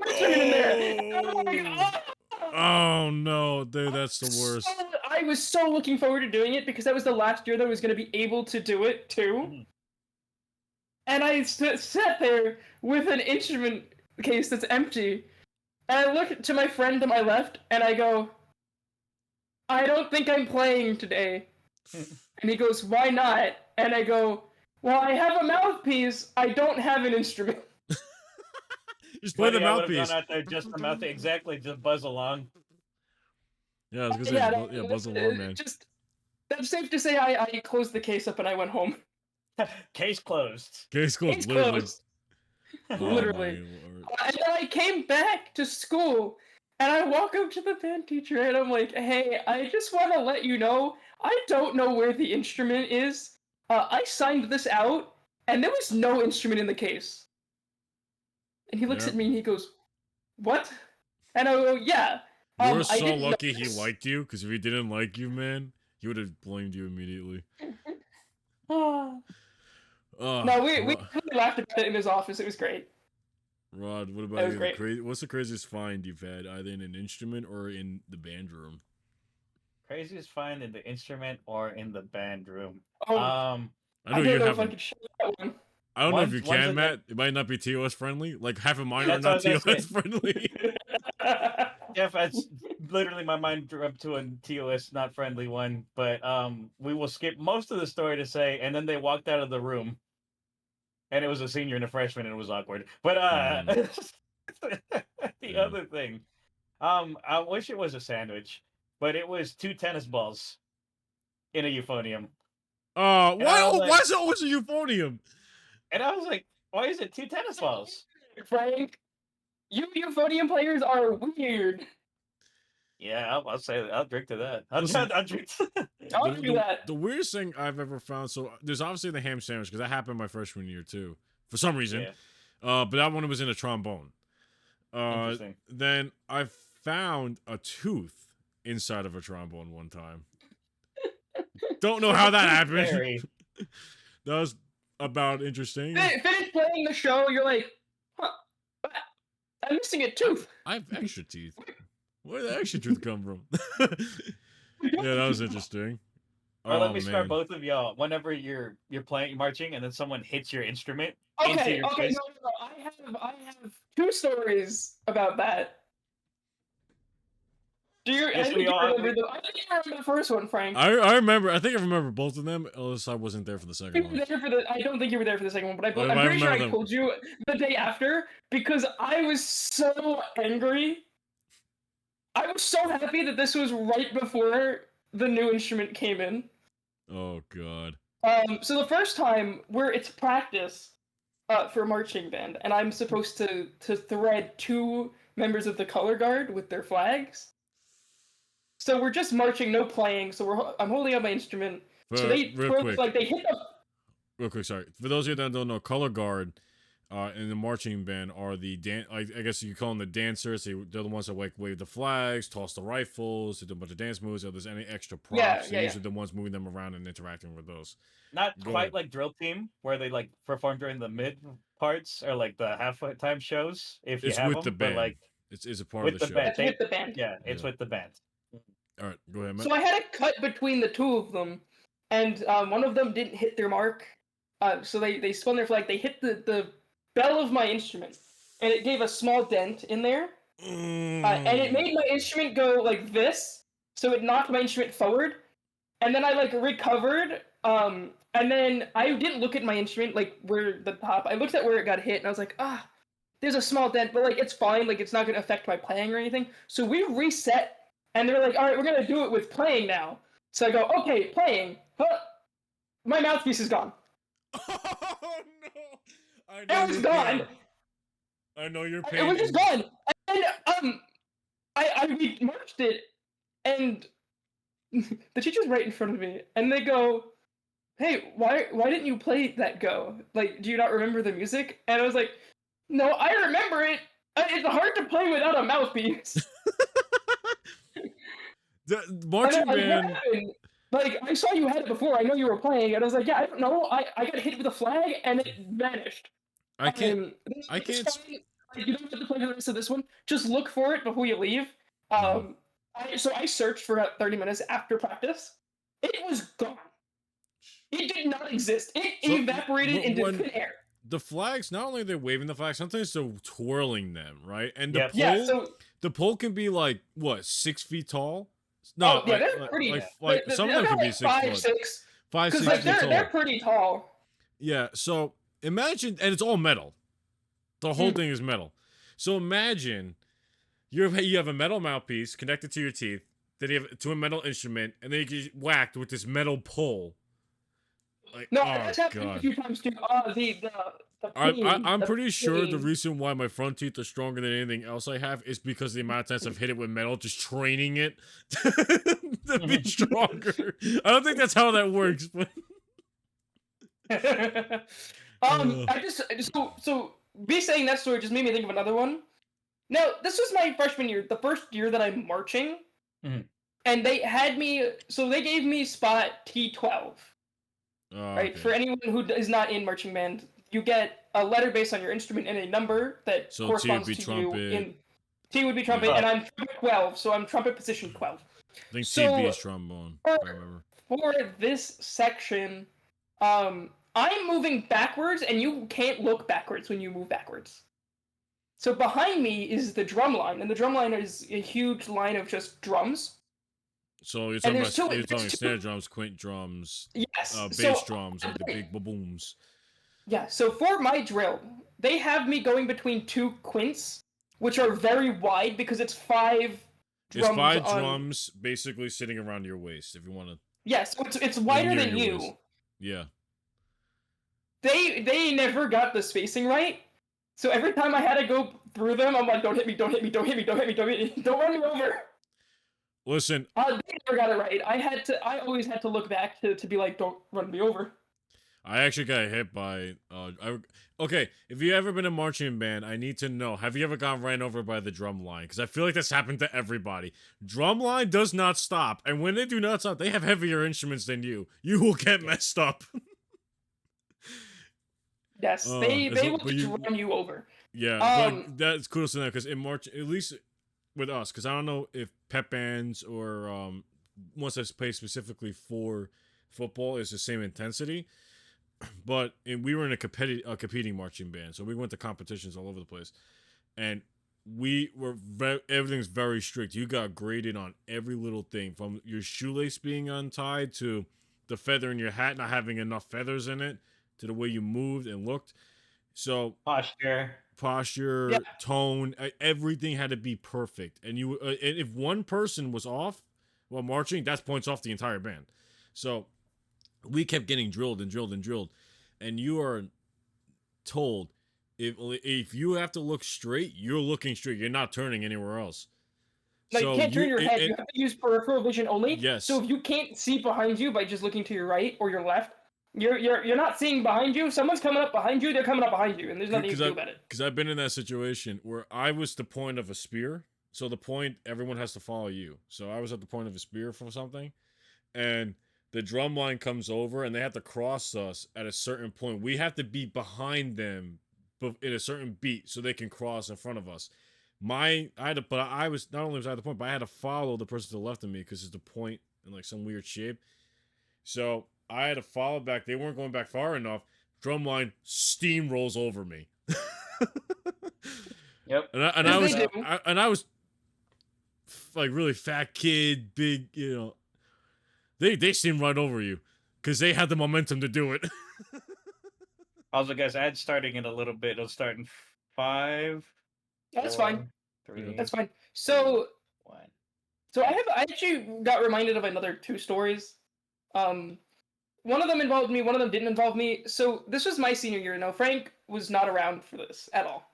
Oh no, dude, that's the worst. I was so looking forward to doing it because that was the last year that I was going to be able to do it too. And I sat there with an instrument case that's empty, and I look to my friend to my left, and I go, I don't think I'm playing today. And he goes, why not? And I go, well, I have a mouthpiece, I don't have an instrument. Just play the mouthpiece. I would have gone out there just the mouthpiece, exactly, just buzz along. Yeah, I was gonna say, buzz along, man. That's safe to say I closed the case up and I went home. Case closed. Case closed. Case literally. Closed. Literally. And then I came back to school, and I walk up to the band teacher, and I'm like, hey, I just want to let you know, I don't know where the instrument is. I signed this out, and there was no instrument in the case. And he looks at me, and he goes, what? And I go, yeah. You're so lucky he liked you, because if he didn't like you, man, he would have blamed you immediately. No, we really laughed about it in his office. It was great. Rod, what about you? What's the craziest find you've had, either in an instrument or in the band room? Craziest find in the instrument or in the band room? I don't know if I could show that one. I don't know if you can, Matt. It might not be TOS friendly. Like, half of mine are not TOS friendly. Jeff, that's literally my mind drew up to a TOS not friendly one. But we will skip most of the story to say, and then they walked out of the room. And it was a senior and a freshman, and it was awkward. But the other thing, I wish it was a sandwich, but it was 2 tennis balls in a euphonium. Why is it always a euphonium? And I was like, why is it 2 tennis balls? Frank, you euphonium players are weird. Yeah, I'll say that. I'll drink to that. I'll drink to that. I'll do that. The weirdest thing I've ever found, so there's obviously the ham sandwich, because that happened my freshman year too, for some reason. Yeah. But that one was in a trombone. Interesting. Then I found a tooth inside of a trombone one time. Don't know how that happened. That was about interesting. Finish playing the show, you're like, huh, I'm missing a tooth. I have extra teeth. Where did the extra tooth come from? Yeah, that was interesting. Or let me start both of y'all. Whenever you're playing marching, and then someone hits your instrument into your face. No. I have 2 stories about that. I think you remember the first one, Frank. I remember. I think I remember both of them. Unless I wasn't there for the second one. I don't think you were there for the second one, but I'm pretty sure I told you the day after because I was so angry. I was so happy that this was right before the new instrument came in. Oh God. So the first time it's practice for a marching band, and I'm supposed to thread 2 members of the color guard with their flags. So we're just marching, no playing. So I'm holding up my instrument. So they hit the. Real quick, sorry. For those of you that don't know, color guard in the marching band are the I guess you call them the dancers. They're the ones that wave the flags, toss the rifles, do a bunch of dance moves. If there's any extra props, they're usually the ones moving them around and interacting with those. Not quite like drill team, where they like perform during the mid parts or like the half-time shows. If you have with the band, but like it's a part of the show. It's with the band. Yeah, it's with the band. All right, go ahead, Matt. So I had a cut between the 2 of them, and one of them didn't hit their mark. So they spun their flag. They hit the bell of my instrument, and it gave a small dent in there. And it made my instrument go like this, so it knocked my instrument forward. And then I like recovered, and then I didn't look at my instrument, like where the top. I looked at where it got hit, and I was like, there's a small dent, but like it's fine. Like it's not gonna affect my playing or anything. So we reset, and they're like, all right, we're gonna do it with playing now. So I go, okay, playing. Huh. My mouthpiece is gone. Oh no! I know It was gone. I know your pain. It was just gone. And I marched it, and the teacher's right in front of me, and they go, "Hey, why didn't you play that go? Like, do you not remember the music?" And I was like, "No, I remember it. It's hard to play without a mouthpiece." The marching band. Like, I saw you had it before. I know you were playing, and I was like, "Yeah, I don't know. I got hit with a flag, and it vanished." I can't. Like, you don't have to play the rest of this one. Just look for it before you leave. So I searched for about 30 minutes after practice. It was gone. It did not exist. It evaporated into thin air. The flags, not only are they waving the flags, sometimes they're twirling them, right? And the pole can be like what, 6 feet tall? No, they're pretty. Some of them can be 6 5, foot. 6. 5, 6 like, feet tall. They're pretty tall. Yeah. So imagine, and it's all metal. The whole thing is metal. So imagine you have a metal mouthpiece connected to your teeth, then you have to a metal instrument, and then you get whacked with this metal pole. Like, no, that's happened a few times too. I'm pretty sure the reason why my front teeth are stronger than anything else I have is because the amount of times I've hit it with metal, just training it to be stronger. I don't think that's how that works, but so me saying that story just made me think of another one. Now, this was my freshman year, the first year that I'm marching, and they had me. So they gave me spot T12. Right, okay. for anyone who is not in marching band, you get a letter based on your instrument and a number that corresponds to trumpet. you. T would be trumpet, and I'm trumpet 12, so I'm trumpet position 12. I think TB is trombone. If I remember. For this section, I'm moving backwards, and you can't look backwards when you move backwards. So behind me is the drum line, and the drum line is a huge line of just drums. So you're talking about snare drums, quint drums, bass drums, like the big booms. Yeah, so for my drill, they have me going between 2 quints, which are very wide because it's 5 drums. It's 5 drums basically sitting around your waist, if you want to. Yes, it's wider than you. Waist. Yeah. They never got the spacing right, so every time I had to go through them, I'm like, don't hit me, don't hit me, don't hit me, don't hit me, don't hit me, don't run me over. Listen, they never got it right. I always had to look back to be like, don't run me over. I actually got hit by, okay, if you ever been in a marching band, I need to know, have you ever gotten ran over by the drum line? Because I feel like this happened to everybody. Drum line does not stop, and when they do not stop, they have heavier instruments than you. You will get messed up. Yes, they will just run you over. Yeah, but that's cool to know, because in March, at least with us, because I don't know if pep bands or ones that play specifically for football is the same intensity, but we were in a competing marching band, so we went to competitions all over the place, and we were everything's very strict. You got graded on every little thing, from your shoelace being untied to the feather in your hat not having enough feathers in it, to the way you moved and looked. So posture, yeah. Tone, everything had to be perfect. And you, and if one person was off while marching, that's points off the entire band. So we kept getting drilled and drilled and drilled. And you are told, if you have to look straight, you're looking straight. You're not turning anywhere else. Like, so you can't turn your head. You have to use peripheral vision only. Yes. So if you can't see behind you by just looking to your right or your left, you're not seeing behind you. Someone's coming up behind you. They're coming up behind you, and there's nothing you can do about it. Because I've been in that situation where I was the point of a spear. So the point, everyone has to follow you. So I was at the point of a spear for something, and the drum line comes over, and they have to cross us at a certain point. We have to be behind them in a certain beat so they can cross in front of us. I was not only was I at the point, but I had to follow the person to the left of me because it's the point in like some weird shape. So I had to follow back. They weren't going back far enough. Drumline steamrolls over me. Yep. And I was like really fat kid, big, you know. They steamed right over you because they had the momentum to do it. Also, guys, I had starting it a little bit. I was starting 5, That's 4, fine. 3, That's fine. 2, So 1. I actually got reminded of another 2 stories. One of them involved me, one of them didn't involve me. So this was my senior year. Now Frank was not around for this at all.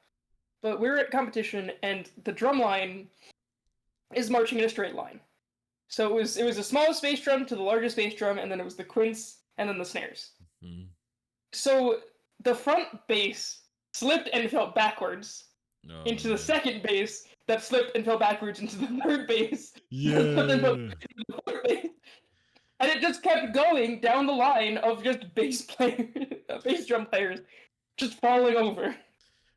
But we were at competition, and the drum line is marching in a straight line. So it was the smallest bass drum to the largest bass drum, and then it was the quints, and then the snares. Mm-hmm. So the front bass slipped and fell backwards into the second bass that slipped and fell backwards into the third bass. Yeah. And it just kept going down the line of just bass drum players just falling over.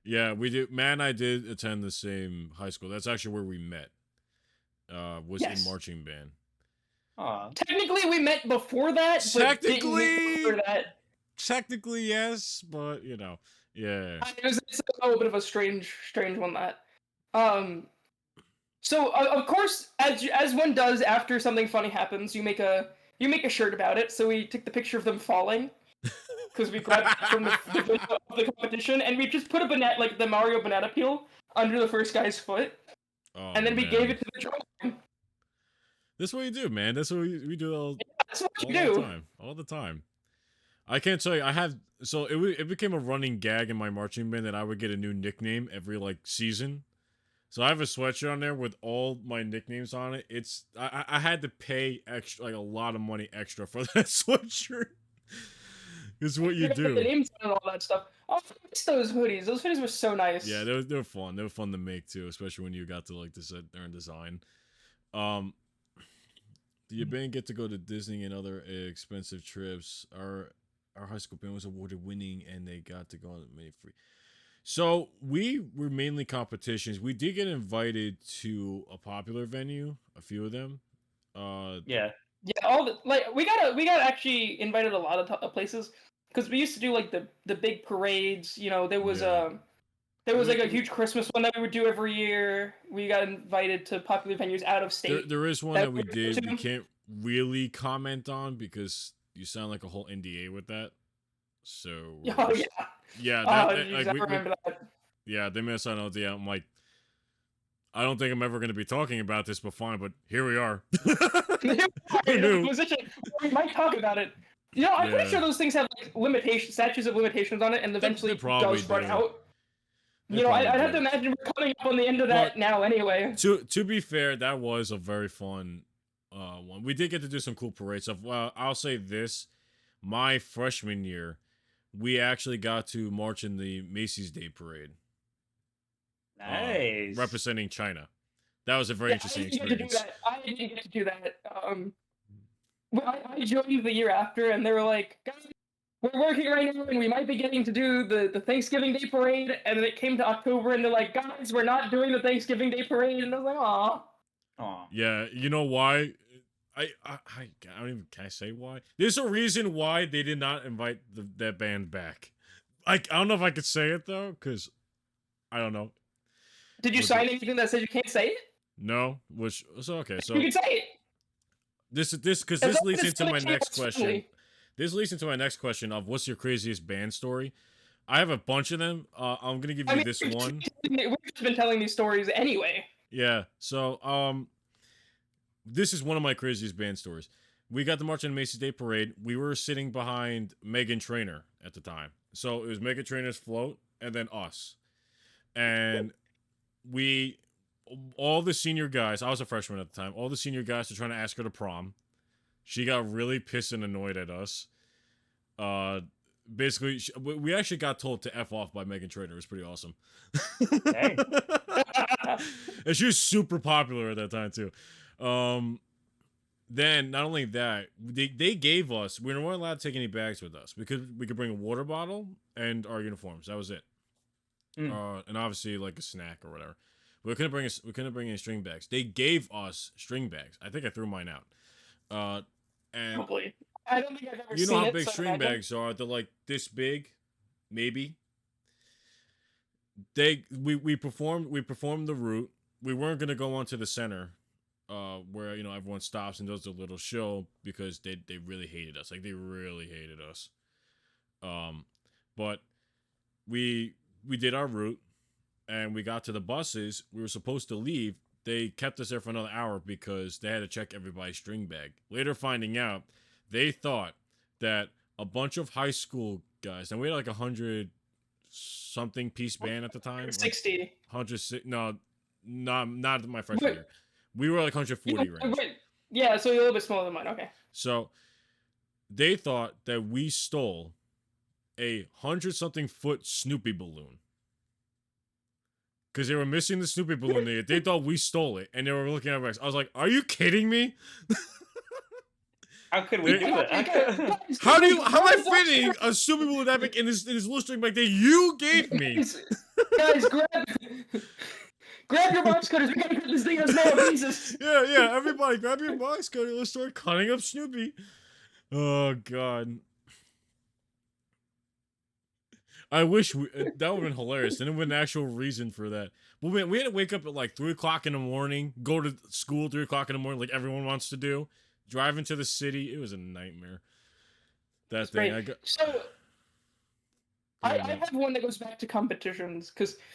Yeah, we did. Matt and I did attend the same high school. That's actually where we met. Was in marching band. Technically, we met before that. Technically, yes, but yeah. It's a little bit of a strange one. That. So of course, as one does after something funny happens, you make a shirt about it. So we took the picture of them falling because we grabbed it from the competition, and we just put a banana, like the Mario banana peel, under the first guy's foot, and then we gave it to the drum. That's what you do, man. That's what we do all the time. I can't tell you. It became a running gag in my marching band that I would get a new nickname every season. So I have a sweatshirt on there with all my nicknames on it. I had to pay extra, a lot of money extra for that sweatshirt. It's what you do. The names and all that stuff. Oh, I miss those hoodies. Those hoodies were so nice. Yeah, they were fun. They were fun to make too, especially when you got to sit there and design. Did your band get to go to Disney and other expensive trips? Our high school band was awarded winning, and they got to go on many free. So we were mainly competitions. We did get invited to a popular venue, a few of them. Yeah. All we got actually invited a lot of places because we used to do the big parades. There was a huge Christmas one that we would do every year. We got invited to popular venues out of state. There is one that we did. We can't really comment on because you sound like a whole NDA with that. So I remember that. Yeah, they made us sign out. Yeah, I'm like, I don't think I'm ever going to be talking about this, but fine. But here we are. We might talk about it. I'm pretty sure those things have statutes of limitations on it, and eventually it does run out. I'd have to imagine we're coming up on the end of that now anyway. To be fair, that was a very fun one. We did get to do some cool parade stuff. Well, I'll say this. My freshman year, we actually got to march in the Macy's Day Parade. Nice. Representing China. That was a very interesting experience. I didn't get to do that. I joined the year after, and they were like, guys, we're working right now, and we might be getting to do the Thanksgiving Day Parade. And then it came to October, and they're like, guys, we're not doing the Thanksgiving Day Parade. And I was like, aw. Yeah, you know why? I don't even, can I say why? There's a reason why they did not invite that band back. I don't know if I could say it though, because I don't know. Did you sign anything that says you can't say it? No, okay. So you can say it. This leads into my next question. This leads into my next question of what's your craziest band story? I have a bunch of them. I'm gonna give you this one. We've just been telling these stories anyway. Yeah. So this is one of my craziest band stories. We got to march in the Macy's Day Parade. We were sitting behind Meghan Trainor at the time. So it was Meghan Trainor's float and then us. And all the senior guys, I was a freshman at the time, all the senior guys were trying to ask her to prom. She got really pissed and annoyed at us. Basically, we actually got told to F off by Meghan Trainor. It was pretty awesome. Hey. And she was super popular at that time, too. Then, not only that, they gave us, we weren't allowed to take any bags with us. We could bring a water bottle and our uniforms. That was it. And obviously, a snack or whatever. We couldn't bring any string bags. They gave us string bags. I think I threw mine out. And probably. I don't think I've ever seen it. You know how big string bags are? They're this big, maybe. We performed the route. We weren't gonna go on to the center, where everyone stops and does a little show because they really hated us. They really hated us. But we did our route. and we got to the buses. We were supposed to leave. They kept us there for another hour because they had to check everybody's string bag. Later finding out, they thought that a bunch of high school guys, and we had like 100-something piece band at the time. 60. Like 106. No, not my freshman year. We were like 140 range. Yeah, so you're a little bit smaller than mine. Okay. So they thought that we stole a 100-something foot Snoopy balloon. Because they were missing the Snoopy balloon. They thought we stole it, and they were looking at us. I was like, "Are you kidding me? How could we do that? How am I fitting a Snoopy balloon that big in this little string bag that you gave me?" Guys, grab your box cutters. We gotta cut this thing as small pieces. Yeah. Everybody, grab your box cutter. Let's start cutting up Snoopy. Oh God. I wish that would have been hilarious. Then it would an actual reason for that. But man, we had to wake up at like 3 o'clock in the morning, go to school 3 o'clock in the morning, like everyone wants to do. Drive into the city. It was a nightmare. That thing. I have one that goes back to competitions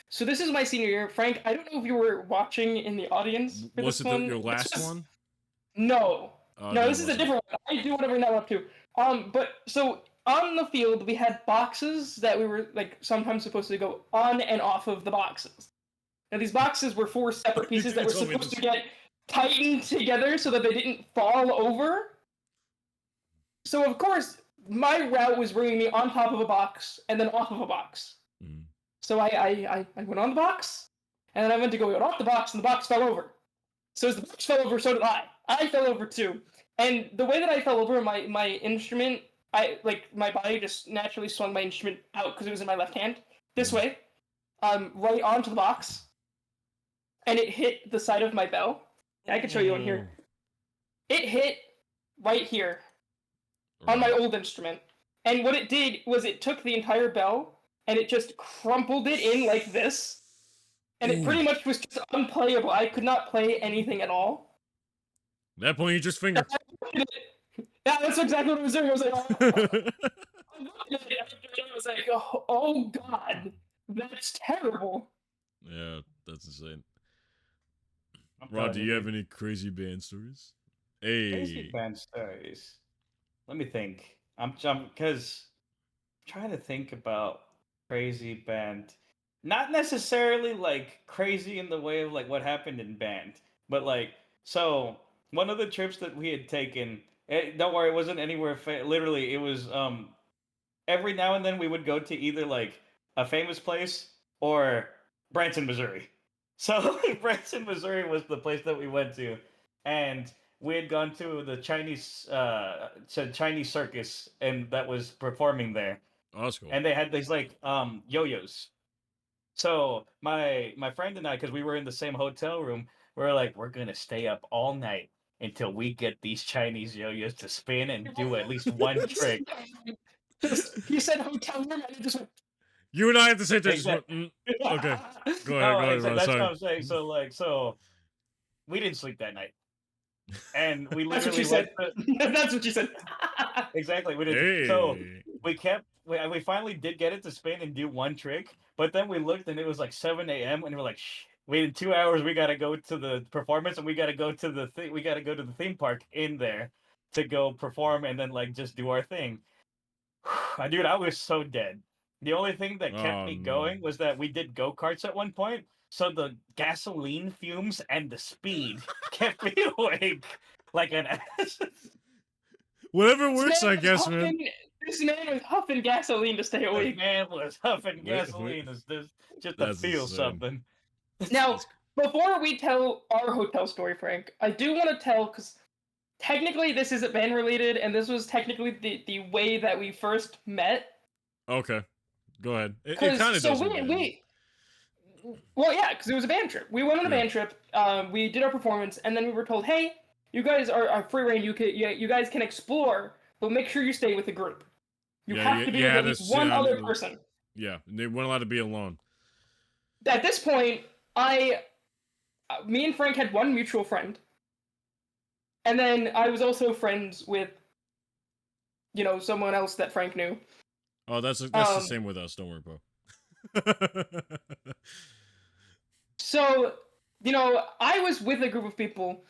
so this is my senior year. Frank, I don't know if you were watching in the audience. Was it your last one? No, this is a different one. I do whatever I'm up to. But so on the field we had boxes that we were like sometimes supposed to go on and off of the boxes. Now these boxes were 4 separate pieces that were supposed to get tightened together so that they didn't fall over. So of course, my route was bringing me on top of a box and then off of a box. Mm. So I went on the box, and then I went to go off the box, and the box fell over. So as the box fell over, so did I. I fell over too. And the way that I fell over, my instrument, my body just naturally swung my instrument out because it was in my left hand, this way, right onto the box, and it hit the side of my bell. I can show you on here. It hit right here on my old instrument. And what it did was it took the entire bell and it just crumpled it in like this. And it pretty much was just unplayable. I could not play anything at all. At that point, you just finger. Yeah, that's exactly what I was doing. I was like, I was like, oh God, that's terrible. Yeah, that's insane. Rod, do you have any crazy band stories? Hey. Crazy band stories. Let me think. I'm because trying to think about crazy band. Not necessarily like crazy in the way of like what happened in band, but like so one of the trips that we had taken. Don't worry, it wasn't anywhere. Literally, it was every now and then we would go to either like a famous place or Branson, Missouri. So Branson, Missouri was the place that we went to, and we had gone to the Chinese circus, and that was performing there. Oh, that's cool. And they had these like yo-yos. So my friend and I, because we were in the same hotel room, we were like, we're gonna stay up all night until we get these Chinese yo-yos to spin and do at least one trick. He said hotel room, and it just went. You and I have to say this. Okay, go ahead. That's what I'm saying. So we didn't sleep that night, and we literally That's what you said. Exactly, we did. Hey. So we finally did get it to spin and do one trick, but then we looked and it was like 7 a.m. and we're like, shh. Wait 2 hours. We gotta go to the performance, and we gotta go to the theme park in there to go perform, and then like just do our thing. Dude, I was so dead. The only thing that kept me going was that we did go-karts at one point, so the gasoline fumes and the speed kept me awake like an ass. Whatever works, I guess, man. This man was huffing gasoline to stay awake. This man was huffing gasoline just to feel something. Now, before we tell our hotel story, Frank, I do want to tell, because technically this isn't band related, and this was technically the way that we first met. Okay, go ahead. It kind of does. Well, yeah, because it was a band trip. We went on a band trip. We did our performance, and then we were told, "Hey, you guys are free reign. You guys can explore, but make sure you stay with the group. You have to be with at least one other person." Yeah, they weren't allowed to be alone. At this point, me and Frank had one mutual friend, and then I was also friends with, someone else that Frank knew. Oh, that's the same with us. Don't worry, bro. So, I was with a group of people,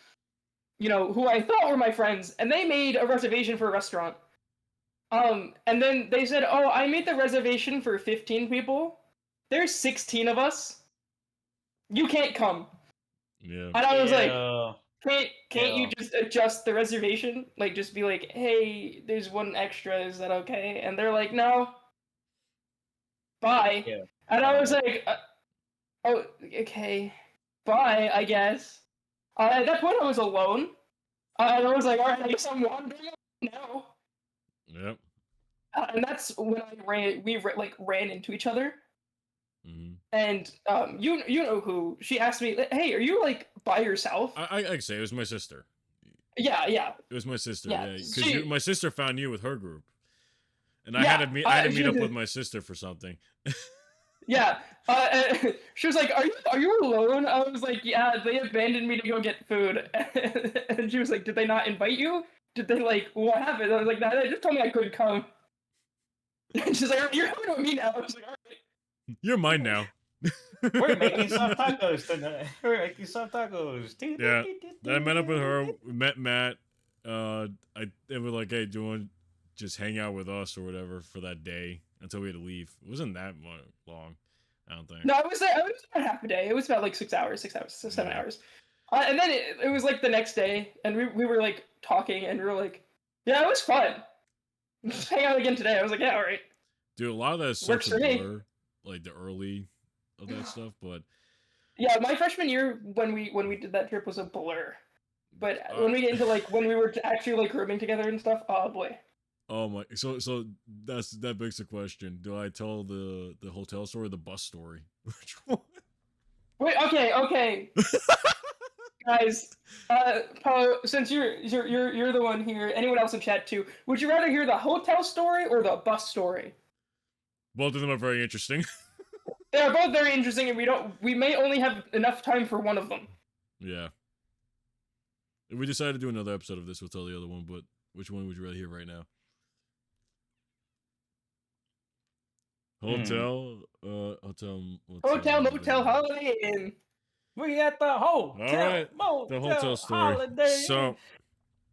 who I thought were my friends, and they made a reservation for a restaurant. And then they said, "Oh, I made the reservation for 15 people. There's 16 of us. You can't come." Yeah. And I was like, Ew. can't you Ew. just adjust the reservation? Like, just be like, "Hey, there's one extra. Is that okay?" And they're like, "No. Bye." Yeah. And I was like, "Oh, okay. Bye, I guess." At that point, I was alone. And I was like, "All right, I guess I'm wandering now." Yep. And that's when we ran into each other. Mm-hmm. And you know who? She asked me, "Hey, are you like by yourself?" I can say it was my sister. Yeah. It was my sister. Yeah, Yeah, because my sister found you with her group, and I Yeah, had to meet she up did. with my sister for something. Yeah. She was like, "Are you alone?" I was like, "Yeah, they abandoned me to go get food." And she was like, "Did they not invite you? Did they what happened?" I was like, "Nah, they just told me I couldn't come." And she's like, "You're coming with me now." I was like, "All right." You're mine now. We're making some tacos tonight. We're making some tacos. Yeah. Then I met up with her. We met Matt. They were like, "Hey, do you want to just hang out with us or whatever for that day until we had to leave?" It wasn't that long. I don't think. No, I was there. I was about half a day. It was about like 6 hours, 7 Yeah. hours. And then it was like the next day, and we were like talking, and we were like, "Yeah, it was fun. Just hang out again today." I was like, "Yeah, all right." Dude, a lot of that Works stuff's a for me. blur, like the early of that stuff, but Yeah, my freshman year when we did that trip was a blur. But uh, when we get into when we were actually like rooming together and stuff, oh boy. oh my, so that begs the question: do I tell the hotel story or the bus story? Which one? Wait, okay. Guys, Poe, since you're the one here, anyone else in chat too, would you rather hear the hotel story or the bus story? Both of them are very interesting. They are both very interesting, and we may only have enough time for one of them. Yeah. If we decide to do another episode of this, we'll tell the other one, but which one would you rather hear right now? Hotel, Motel, Holiday Inn. We at the hotel. All right, the hotel story. Holiday. So,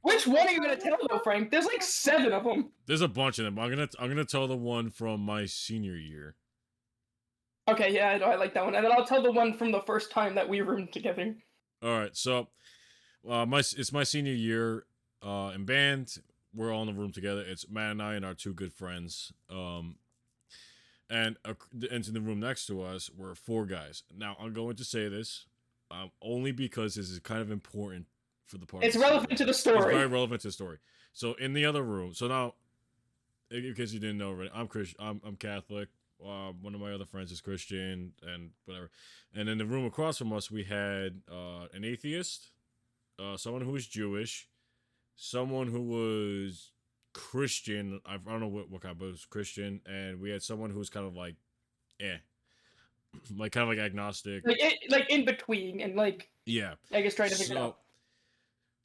Which one are you gonna tell though, Frank? There's like 7 of them. there's a bunch of them. I'm gonna tell the one from my senior year. Okay, yeah, I know, I like that one, and then I'll tell the one from the first time that we roomed together. All right, so it's my senior year in band. We're all in the room together. It's Matt and I and our 2 good friends. And into the room next to us were 4 guys. Now I'm going to say this only because this is kind of important for the part. It's relevant to the story. It's very relevant to the story. So in the other room, so now, in case you didn't know already, I'm Christian. I'm Catholic. One of my other friends is Christian, and whatever. And in the room across from us, we had an atheist, someone who was Jewish, someone who was Christian. I don't know what kind, but it was Christian, and we had someone who was kind of like, like kind of like agnostic, like in between, and yeah. I guess trying to figure it out.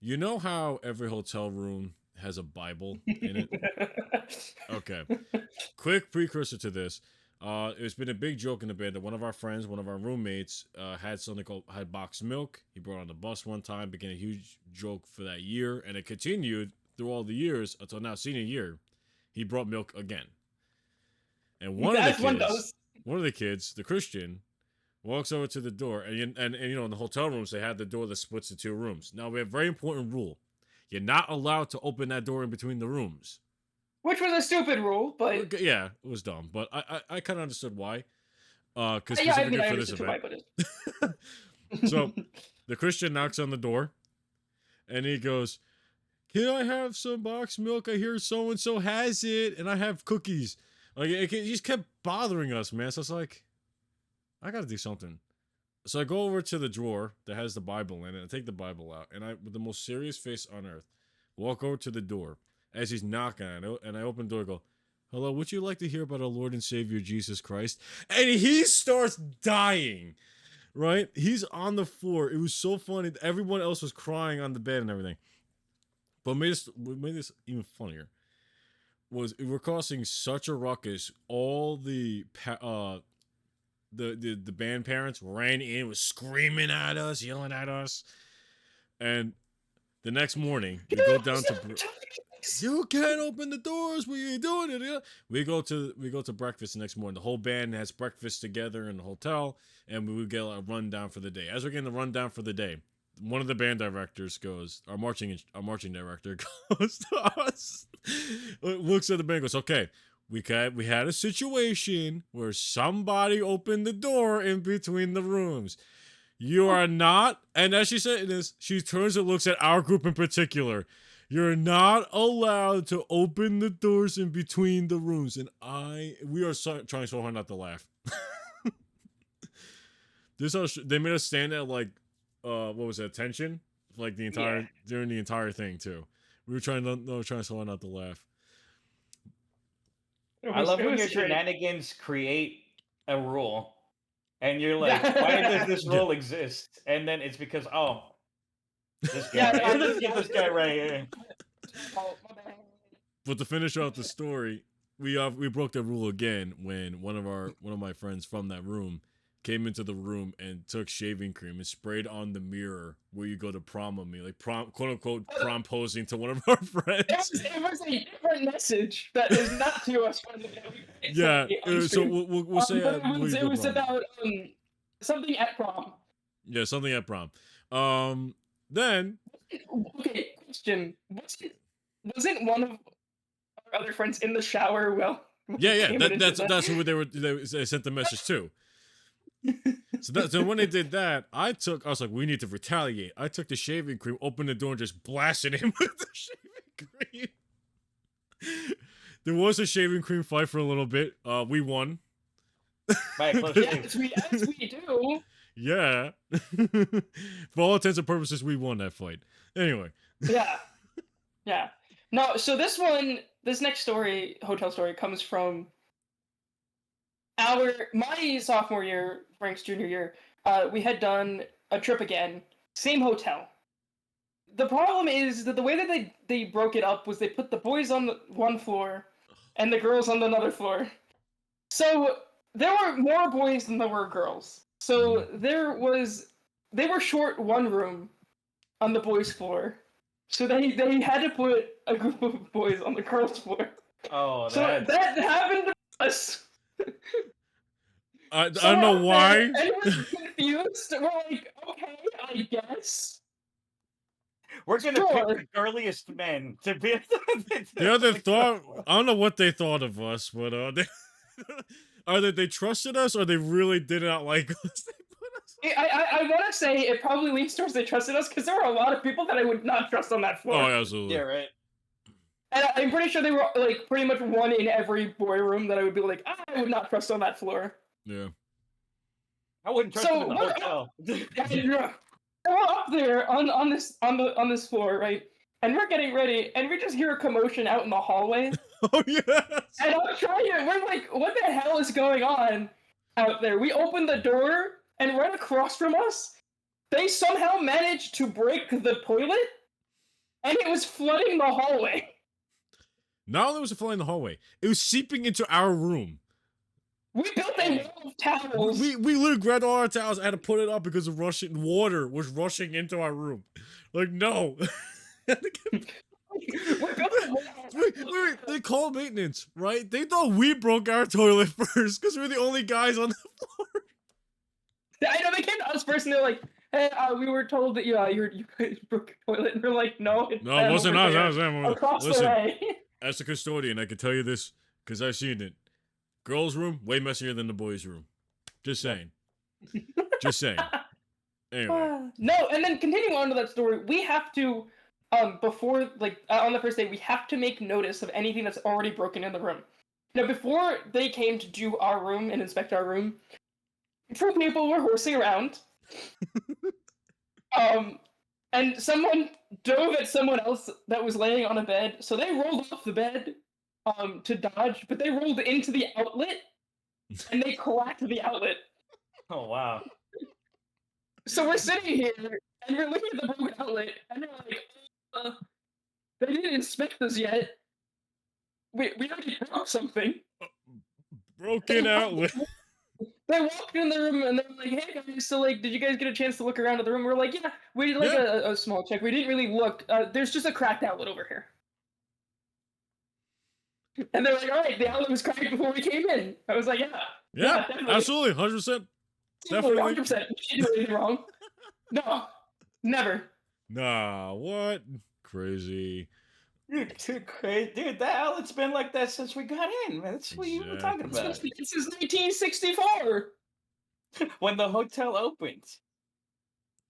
You know how every hotel room has a Bible in it? Okay. Quick precursor to this. It's been a big joke in the band that one of our friends, one of our roommates, had something called boxed milk. He brought it on the bus one time, became a huge joke for that year, and it continued through all the years until now, senior year. He brought milk again. And one of the kids, the Christian, walks over to the door, and in the hotel rooms, they have the door that splits the 2 rooms. Now, we have a very important rule. You're not allowed to open that door in between the rooms. Which was a stupid rule, but... Yeah, it was dumb, but I kind of understood why. Because I understood why, but So, the Christian knocks on the door, and he goes, "Can I have some boxed milk? I hear so-and-so has it, and I have cookies." Like, he just kept bothering us, man. So I was like, I gotta do something. So I go over to the drawer that has the Bible in it, and I take the Bible out, and I, with the most serious face on earth, walk over to the door as he's knocking on it, and I open the door and go, "Hello, would you like to hear about our Lord and Savior Jesus Christ?" And he starts dying, right? He's on the floor. It was so funny. Everyone else was crying on the bed and everything. But what made this even funnier was we're causing such a ruckus. All the the band parents ran in, was screaming at us, yelling at us, and the next morning we go down to. You can't open the doors. What are you doing it? We go to breakfast the next morning. The whole band has breakfast together in the hotel, and we get a rundown for the day. As we're getting the rundown for the day, one of the band directors goes, our marching director goes to us, looks at the band, and goes, "Okay, we had a situation where somebody opened the door in between the rooms. You are not," and as she said this, she turns and looks at our group in particular. "You're not allowed to open the doors in between the rooms." And we are trying so hard not to laugh. They made us stand at like, what was it, attention? Like during the entire thing too. We were trying so hard not to laugh. I love when your shenanigans create a rule. And you're like, why does this rule exist? And then it's because, this guy. Let's get this guy right here. But to finish off the story, we broke that rule again when one of my friends from that room came into the room and took shaving cream and sprayed on the mirror where you go to prom with me, like quote unquote prom posing to one of our friends. It was a different message that is not to us. Yeah, so we'll say it was about something at prom. Yeah, something at prom. Then okay, question: wasn't one of our other friends in the shower? Well, yeah, that's who they sent the message to. So when they did that, I was like, we need to retaliate. I took the shaving cream, opened the door, and just blasted him with the shaving cream. There was a shaving cream fight for a little bit. We won. Yes, we do. Yeah. For all intents and purposes, we won that fight. Anyway. Yeah. No, so this next story, hotel story, comes from my sophomore year, Frank's junior year. We had done a trip again, same hotel. The problem is that the way that they broke it up was they put the boys on the one floor and the girls on another floor. So there were more boys than there were girls. So they were short one room on the boys' floor. So they had to put a group of boys on the girls' floor. Oh, so that happened to us. I don't know why. And we're confused. We're like, okay, I guess. We're gonna pick the girliest men to be. The other thought, I don't know what they thought of us, but either they trusted us or they really did not like us. I want to say it probably leans towards they trusted us because there were a lot of people that I would not trust on that floor. Oh, absolutely. Yeah, right. And I'm pretty sure they were like pretty much one in every boy room that I would be like, I would not trust on that floor. Yeah. I wouldn't trust them in the hotel. We're up there on this floor, right? And we're getting ready, and we just hear a commotion out in the hallway. Oh yes. And we're like, what the hell is going on out there? We open the door, and right across from us, they somehow managed to break the toilet, and it was flooding the hallway. Not only was it flooding the hallway, it was seeping into our room. We built a wall of towels. We literally grabbed all our towels and had to put it up because of water was rushing into our room. Like, no. They called maintenance, right? They thought we broke our toilet first because we're the only guys on the floor. I know, they came to us first and they're like, hey, we were told that you guys broke your toilet. And we're like, no, it wasn't us. That was them. Across Listen, the way. as a custodian, I can tell you this because I've seen it. Girls' room, way messier than the boys' room. Just saying. Just saying. Anyway. No, and then continuing on to that story, we have to, before, on the first day, we have to make notice of anything that's already broken in the room. Now, before they came to do our room and inspect our room, two people were horsing around. And someone dove at someone else that was laying on a bed, so they rolled off the bed to dodge, but they rolled into the outlet, and they cracked the outlet. Oh, wow. So we're sitting here, and we're looking at the broken outlet, and they're like, they didn't inspect this yet. We already broke something. Broken outlet. They walked in the room and they were like, "Hey guys, so like, did you guys get a chance to look around at the room?" We are like, "Yeah, we did like a small check. We didn't really look. There's just a cracked outlet over here." And they're like, "All right, the outlet was cracked before we came in." I was like, Yeah, definitely, absolutely, 100%, definitely, definitely. 100%. She didn't do anything wrong. No, never. Nah, what? Crazy. Dude, too crazy. Dude, that outlet's been like that since we got in, man. That's what you were talking It's about. been since 1964. When the hotel opened.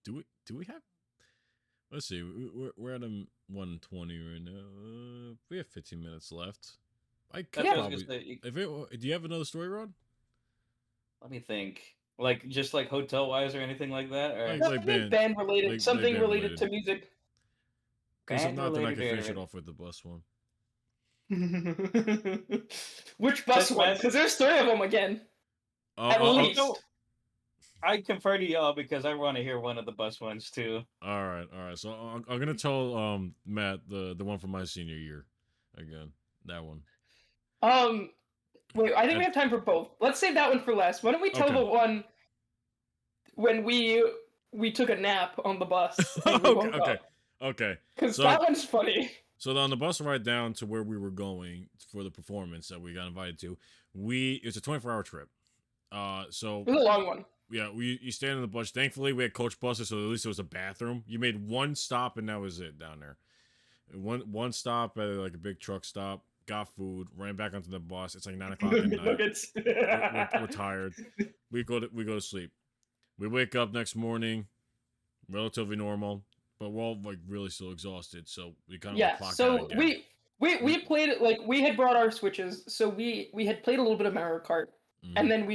Do we have? Let's see. We're at a 120 right now. We have 15 minutes left. I could probably. Do you have another story, Rod? Let me think. Like just like hotel wise or anything like that, or Like band related, like something band related to music. Because if not, then I can finish it off with the bus one. Which bus one? Because there's 3 of them again. At least. I confer to y'all because I want to hear one of the bus ones too. All right. So I'm gonna tell Matt the one from my senior year again. That one. Wait, I think we have time for both. Let's save that one for last. Why don't we tell the one when we took a nap on the bus? And we woke up? Okay. Because that one's funny. So on the bus ride down to where we were going for the performance that we got invited to, it's a 24-hour trip. So it was a long one. Yeah, you stand in the bus. Thankfully, we had coach buses, so at least there was a bathroom. You made one stop, and that was it down there. One stop at like a big truck stop. Got food. Ran back onto the bus. It's like 9 o'clock at night. We're tired. We go to sleep. We wake up next morning, relatively normal, but we're all like really still exhausted. So we kind of clock out again. we played it like we had brought our Switches, so we had played a little bit of Mario Kart, and then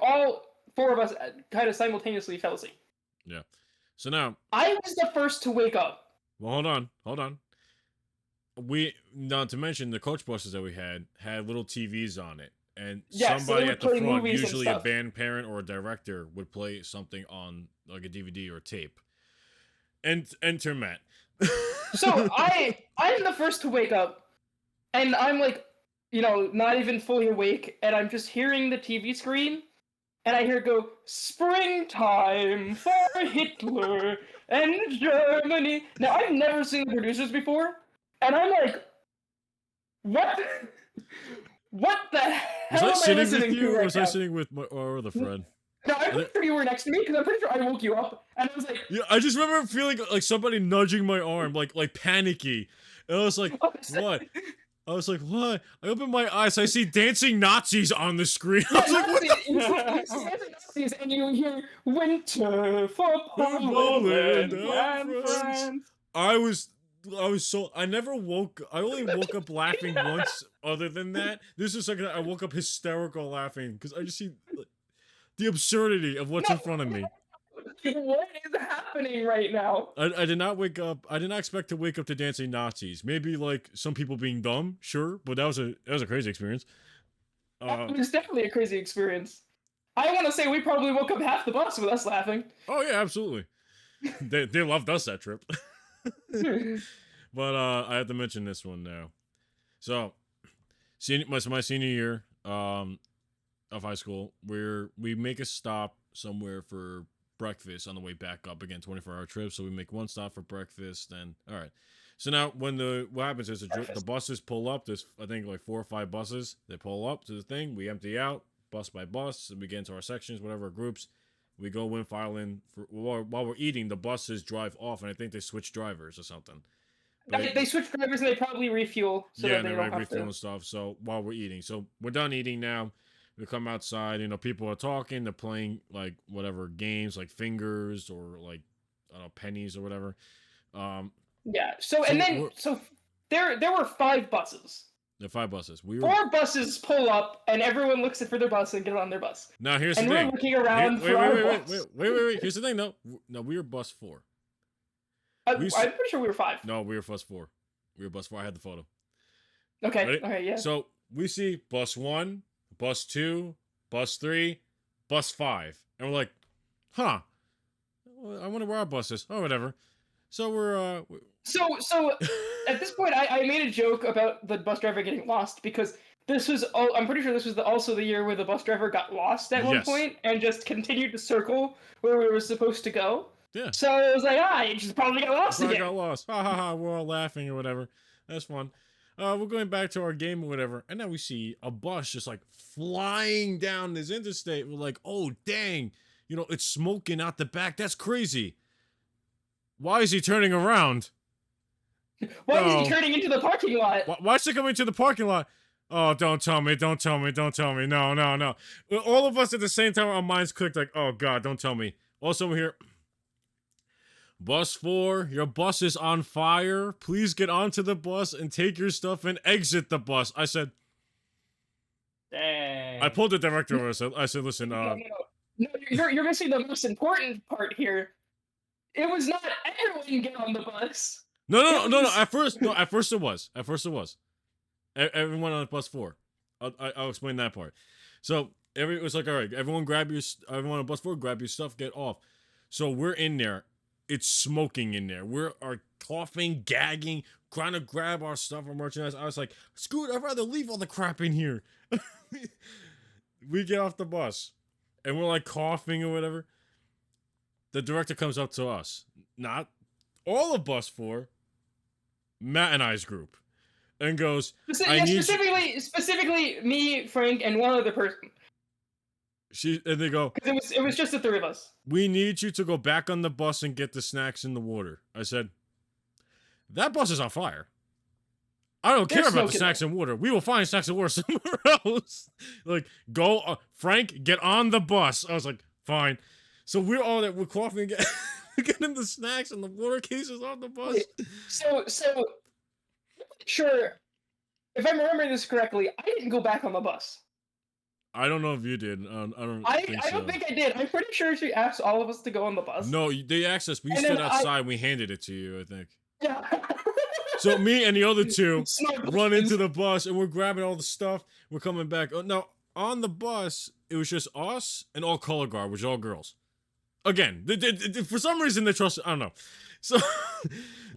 all 4 of us kind of simultaneously fell asleep. Yeah. So now I was the first to wake up. Well, hold on. Not to mention the coach buses that we had little TVs on it, and somebody at the front, usually a band parent or a director, would play something on like a DVD or a tape. And enter Matt. So I'm the first to wake up, and I'm like, not even fully awake, and I'm just hearing the TV screen, and I hear it go, "Springtime for Hitler and Germany." Now, I've never seen the producers before, and I'm like, what the hell was I sitting with you, or was I sitting with my other friend? No, I'm pretty sure you were next to me, because I'm pretty sure I woke you up, and I was like... Yeah, I just remember feeling like somebody nudging my arm, like panicky. And I was like, what? I was like, what? I open my eyes, I see dancing Nazis on the scrreen. I was like, what the Nazis, and you hear "Winter for Poland and France." I was so, I only woke up laughing once other than that. This is like, I woke up hysterical laughing, because I just see the absurdity of what's in front of me. What is happening right now? I did not wake up. I did not expect to wake up to dancing Nazis. Maybe like some people being dumb, sure, but that was a crazy experience. It was definitely a crazy experience. I want to say we probably woke up half the bus with us laughing. Oh yeah, absolutely. they loved us that trip. But I have to mention this one now. So, my senior year of high school, we make a stop somewhere for breakfast on the way back up. Again, 24-hour trip, so we make one stop for breakfast. Then all right. So now what happens is the buses pull up. There's I think like 4 or 5 buses. They pull up to the thing. We empty out bus by bus, and we get into our sections, whatever groups. We go in, file in. While we're eating, the buses drive off, and I think they switch drivers or something. They switch drivers, and they probably refuel. So yeah, that they don't refuel and stuff. So while we're eating, so we're done eating now. We come outside, people are talking, they're playing like whatever games, like fingers or like I don't know, pennies or whatever. Yeah. So there were 5 buses. There are 5 buses. 4 buses pull up, and everyone looks for their bus and get on their bus. Now here's the thing. And we're looking around for our bus. Wait. Here's the thing, though. No, we were bus 4. I'm pretty sure we were 5. No, we were bus 4. We were bus 4. I had the photo. Okay. Ready? Okay. Yeah. So we see bus 1, bus 2, bus 3, bus 5, and we're like, huh? I wonder where our bus is. Oh, whatever. So we're So at this point, I made a joke about the bus driver getting lost, because this was. Oh, I'm pretty sure this was also the year where the bus driver got lost at one point and just continued to circle where we were supposed to go. Yeah. So it was like, he just probably got lost again. Got lost. Ha ha ha. We're all laughing or whatever. That's fun. We're going back to our game or whatever, and now we see a bus just like flying down this interstate. We're like, oh dang, it's smoking out the back. That's crazy. Why is he turning around? Why is he turning into the parking lot? Why is he coming to the parking lot? Oh, don't tell me. No. All of us at the same time, our minds clicked like, oh God, don't tell me. Also, we're here. Bus 4, your bus is on fire. Please get onto the bus and take your stuff and exit the bus. I said, dang. I pulled the director over. I said, listen, No, you're missing the most important part here. It was not everyone get on the bus. No. At first it was. Everyone on bus 4. I'll explain that part. So it was like, all right, everyone on bus 4, grab your stuff, get off. So we're in there. It's smoking in there. We are coughing, gagging, trying to grab our stuff, our merchandise. I was like, screw it, I'd rather leave all the crap in here. We get off the bus, and we're like coughing or whatever. The director comes up to us. Not all of bus 4, Matt and I's group, and goes, specifically me, Frank, and one other person. And they go, it was just the 3 of us. We need you to go back on the bus and get the snacks in the water. I said, that bus is on fire. I don't care about the snacks and water. We will find snacks and water somewhere else. Like, go, Frank, get on the bus. I was like, fine. So we're all there. We're coughing, getting the snacks and the water cases on the bus. So, sure. If I'm remembering this correctly, I didn't go back on the bus. I don't know if you did. I don't think I did. I'm pretty sure she asked all of us to go on the bus. No, they asked us. We stood outside and we handed it to you, I think. Yeah. So me and the other 2 run into the bus and we're grabbing all the stuff. We're coming back. Oh, no, on the bus, it was just us and all color guard, which are all girls. Again, for some reason they trusted. I don't know. So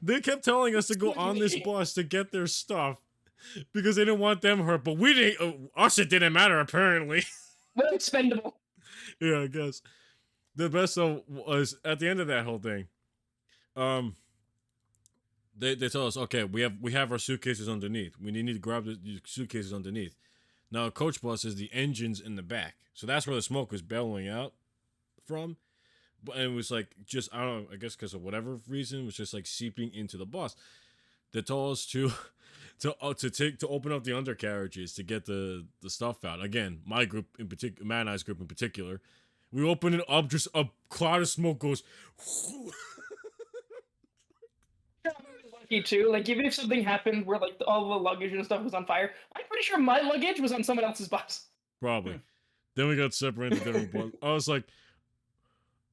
they kept telling us to go on this bus to get their stuff. Because they didn't want them hurt, but we didn't. Us, it didn't matter apparently. We're expendable. Yeah, I guess. The best though was at the end of that whole thing. They tell us, okay, we have our suitcases underneath. We need to grab the suitcases underneath. Now, a coach bus is the engines in the back, so that's where the smoke was bellowing out from. But it was like just I don't know. I guess because of whatever reason, it was just like seeping into the bus. They told us to open up the undercarriages to get the stuff out. Again, my group in particular, Matt and I's group in particular, we open it up, just a cloud of smoke goes. Lucky too. Like even if something happened where like all the luggage and stuff was on fire, I'm pretty sure my luggage was on someone else's bus. Probably. Then we got separated into different buses. I was like,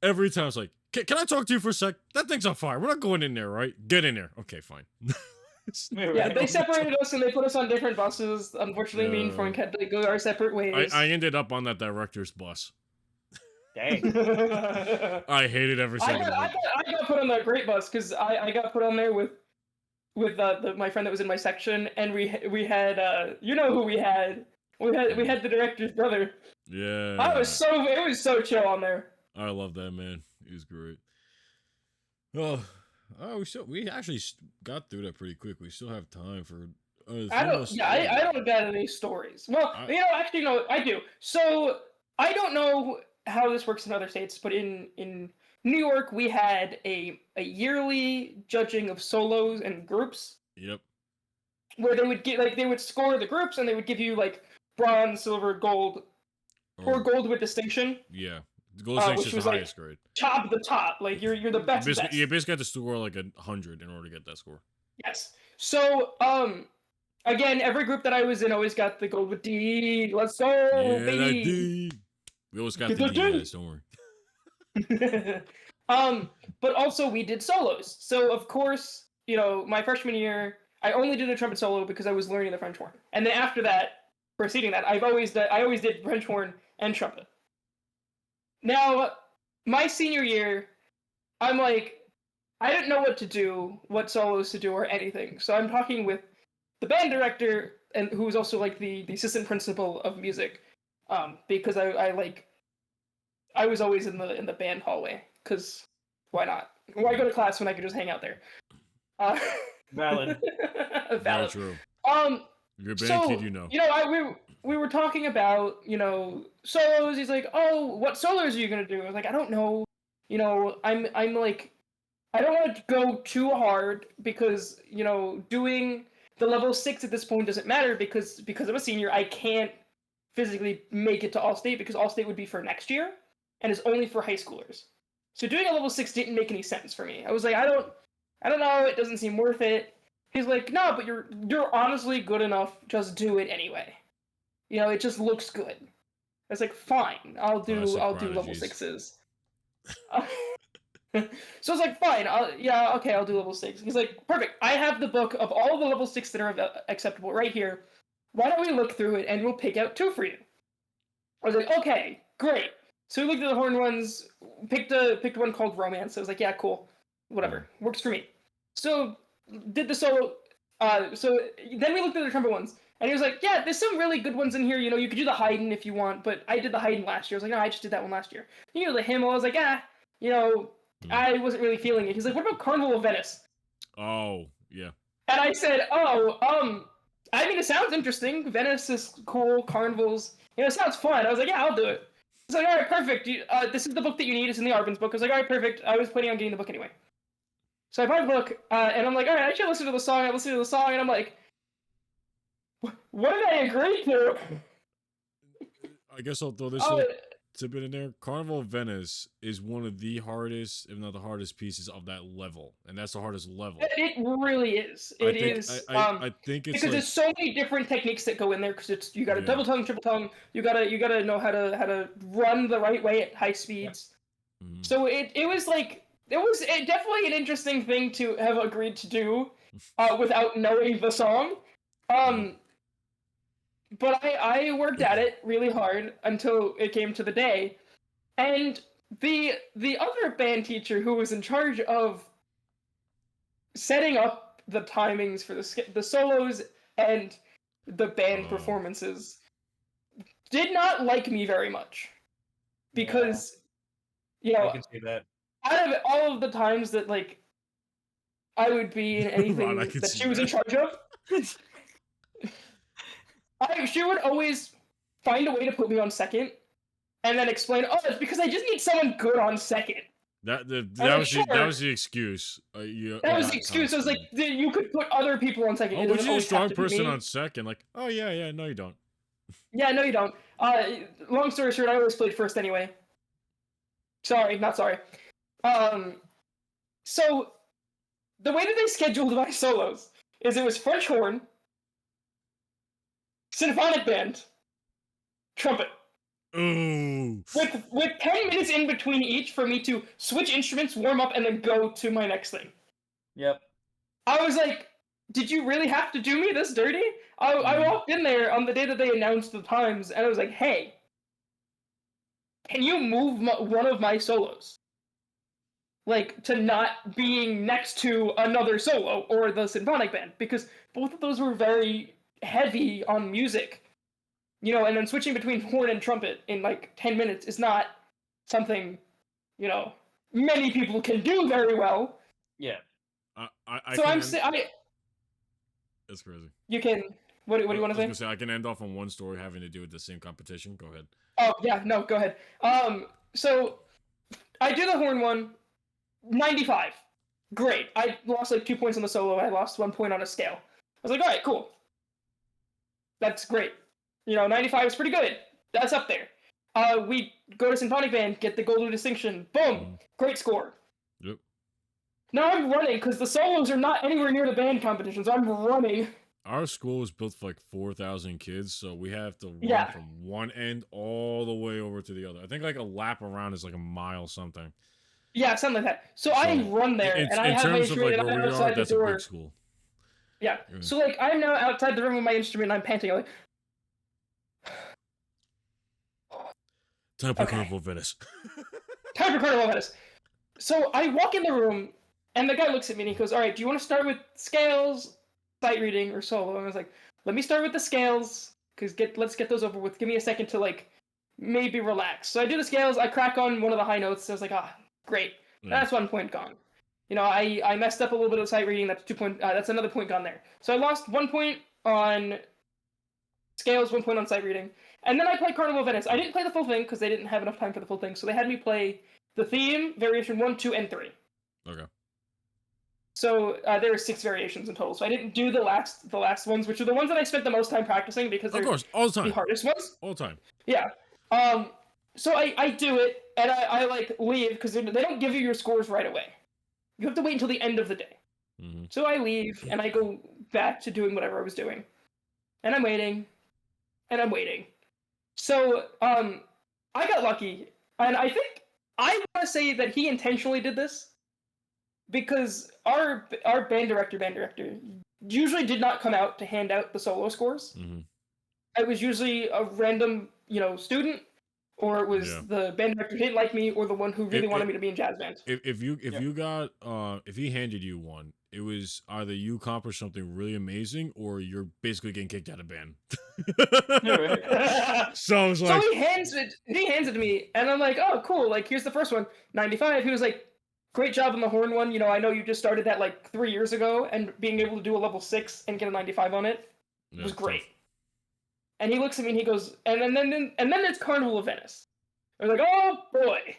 every time I was like, can I talk to you for a sec? That thing's on fire. We're not going in there, right? Get in there. Okay, fine. Yeah, they separated us and they put us on different buses. Unfortunately, me and Frank had to go our separate ways. I ended up on that director's bus. Dang. I hated every second of it. I got put on the great bus because I got put on there with my friend that was in my section, and we had you know who we had. We had the director's brother. Yeah. It was so chill on there. I love that man. He was great. We actually got through that pretty quick. We still have time for. I don't got any stories. Well, actually, no, I do. So I don't know how this works in other states, but in New York, we had a yearly judging of solos and groups. Yep. Where they would score the groups and they would give you like bronze, silver, gold, or gold with distinction. Yeah. Gold distinction is the highest grade. Top of the top, like you're the best. You basically have to score like 100 in order to get that score. Yes. So again, every group that I was in always got the gold with D. Let's go, baby. That D. We always got the D. Guys, don't worry. But also we did solos. So of course, my freshman year, I only did a trumpet solo because I was learning the French horn, and then after that, preceding that, I always did French horn and trumpet. Now, my senior year, I'm like, I didn't know what to do, what solos to do, or anything. So I'm talking with the band director, and who was also like the assistant principal of music, because I was always in the band hallway, because why not? Why go to class when I could just hang out there? Valid. Valid. Very true. You're a band So, kid, you know. We were talking about, solos. He's like, oh, what solos are you gonna do? I was like, I don't know. I'm like, I don't want to go too hard because, doing the level 6 at this point doesn't matter because I'm a senior. I can't physically make it to All-State because All-State would be for next year and is only for high schoolers. So doing a level 6 didn't make any sense for me. I was like, I don't know. It doesn't seem worth it. He's like, no, but you're honestly good enough. Just do it anyway. It just looks good. I was like, fine, I'll do level 6s. So I was like, fine, I'll do level 6. He's like, perfect. I have the book of all the level 6 that are acceptable right here. Why don't we look through it and we'll pick out 2 for you? I was like, okay, great. So we looked at the horn ones, picked one called Romance. I was like, yeah, cool, whatever, works for me. So did the solo. So then we looked at the trumpet ones, and he was like, yeah, there's some really good ones in here. You could do the Haydn if you want, but I did the Haydn last year. I was like, no, I just did that one last year. The hymn. I was like, I wasn't really feeling it. He's like, what about Carnival of Venice? Oh, yeah. And I said, I mean, it sounds interesting. Venice is cool. Carnivals, it sounds fun. I was like, yeah, I'll do it. He's like, all right, perfect. This is the book that you need. It's in the Arvin's book. I was like, all right, perfect. I was planning on getting the book anyway. So I buy the book, and I'm like, all right, I should listen to the song. I listen to the song, and I'm like, what did I agree to? I guess I'll throw this tidbit in there. Carnival of Venice is one of the hardest, if not the hardest pieces of that level, and that's the hardest level. It really is. I think it's because there's so many different techniques that go in there. Because you got a double tongue, triple tongue. You gotta know how to run the right way at high speeds. Yeah. Mm-hmm. So it was like. It was definitely an interesting thing to have agreed to do without knowing the song. But I worked at it really hard until it came to the day. And the other band teacher who was in charge of setting up the timings for the solos and the band performances did not like me very much. Because, I can see that. Out of all of the times that, I would be in anything that she was in charge of, she would always find a way to put me on second, and then explain, it's because I just need someone good on second. That was the excuse. That was the excuse. I was like, you could put other people on second. Oh, but you're a strong person on second. Like, no, you don't. Yeah, no, you don't. Long story short, I always played first anyway. Sorry, not sorry. So the way that they scheduled my solos is it was French horn, symphonic band, trumpet. Ooh. With 10 minutes in between each for me to switch instruments, warm up, and then go to my next thing. Yep. I was like, did you really have to do me this dirty? I walked in there on the day that they announced the times, and I was like, hey, can you move one of my solos? To not being next to another solo or the symphonic band, because both of those were very heavy on music, and then switching between horn and trumpet in 10 minutes is not something, many people can do very well. Yeah. That's crazy. You can. What do you want to say? I can end off on one story having to do with the same competition. Go ahead. Oh yeah, no, go ahead. So I do the horn one. 95. Great. I lost 2 points on the solo. I lost 1 point on a scale. I was like, all right, cool. That's great. 95 is pretty good. That's up there. We go to symphonic band, get the gold distinction. Boom. Great score. Yep. Now I'm running because the solos are not anywhere near the band competition, so I'm running. Our school is built for 4,000 kids, so we have to run from one end all the way over to the other. I think a lap around is a mile something. Yeah, something like that. So I run there, and I have my instrument, and I'm outside the door. Big school. Yeah. So I'm now outside the room with my instrument, and I'm panting. I'm time for Carnival of Venice. Time for Carnival of Venice. So I walk in the room, and the guy looks at me, and he goes, all right, do you want to start with scales, sight reading, or solo? And I was like, let me start with the scales, because let's get those over with. Give me a second to like maybe relax. So I do the scales. I crack on one of the high notes. I was like, great. Yeah. That's 1 point gone. I messed up a little bit of sight reading. That's 2 point. That's another point gone there. So I lost 1 point on scales, 1 point on sight reading, and then I played Carnival of Venice. I didn't play the full thing because they didn't have enough time for the full thing. So they had me play the theme, variation 1, 2, and 3. Okay. So there were 6 variations in total. So I didn't do the last ones, which are the ones that I spent the most time practicing because they're of course, all the time. the hardest ones. All the time. Yeah. So I do it and I like leave because they don't give you your scores right away. You have to wait until the end of the day. Mm-hmm. So I leave and I go back to doing whatever I was doing, and I'm waiting, and I'm waiting. So I got lucky, and I think I want to say that he intentionally did this because our band director usually did not come out to hand out the solo scores. Mm-hmm. It was usually a random student, or it was the band director who didn't like me, or the one who really wanted me to be in jazz band. If he handed you one, it was either you accomplished something really amazing or you're basically getting kicked out of band. So I was like, so he hands it to me, and I'm like, oh cool, like here's the first one, 95. He was like, great job on the horn one. I know you just started that like 3 years ago, and being able to do a level 6 and get a 95 on it was great. Tough. And he looks at me and he goes, and then it's Carnival of Venice. I was like, oh boy.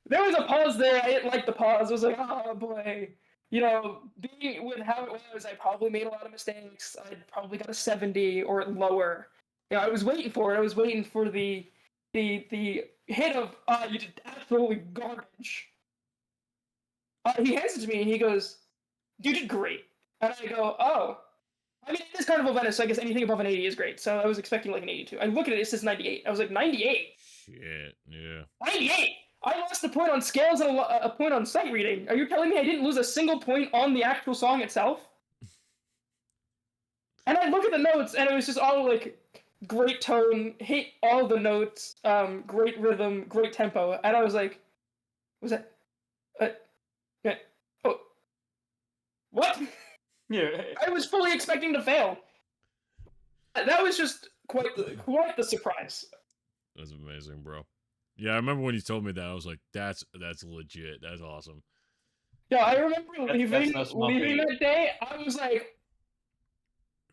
There was a pause there. I didn't like the pause. I was like, oh boy. Being with how it was, I probably made a lot of mistakes. I probably got a 70 or lower. I was waiting for it. I was waiting for the hit of, you did absolutely garbage. He hands it to me and he goes, you did great. And I go, oh. I mean, it is Carnival Venice, so I guess anything above an 80 is great. So I was expecting like an 82. I look at it, it says 98. I was like, 98? Shit, yeah. 98? I lost a point on scales and a point on sight reading. Are you telling me I didn't lose a single point on the actual song itself? And I look at the notes, and it was just all like, great tone, hit all the notes, great rhythm, great tempo. And I was like, was that... oh. What? Yeah. I was fully expecting to fail. That was just quite the surprise. That's amazing, bro. Yeah, I remember when you told me that. I was like, that's legit. That's awesome. Yeah, I remember leaving that day. I was like,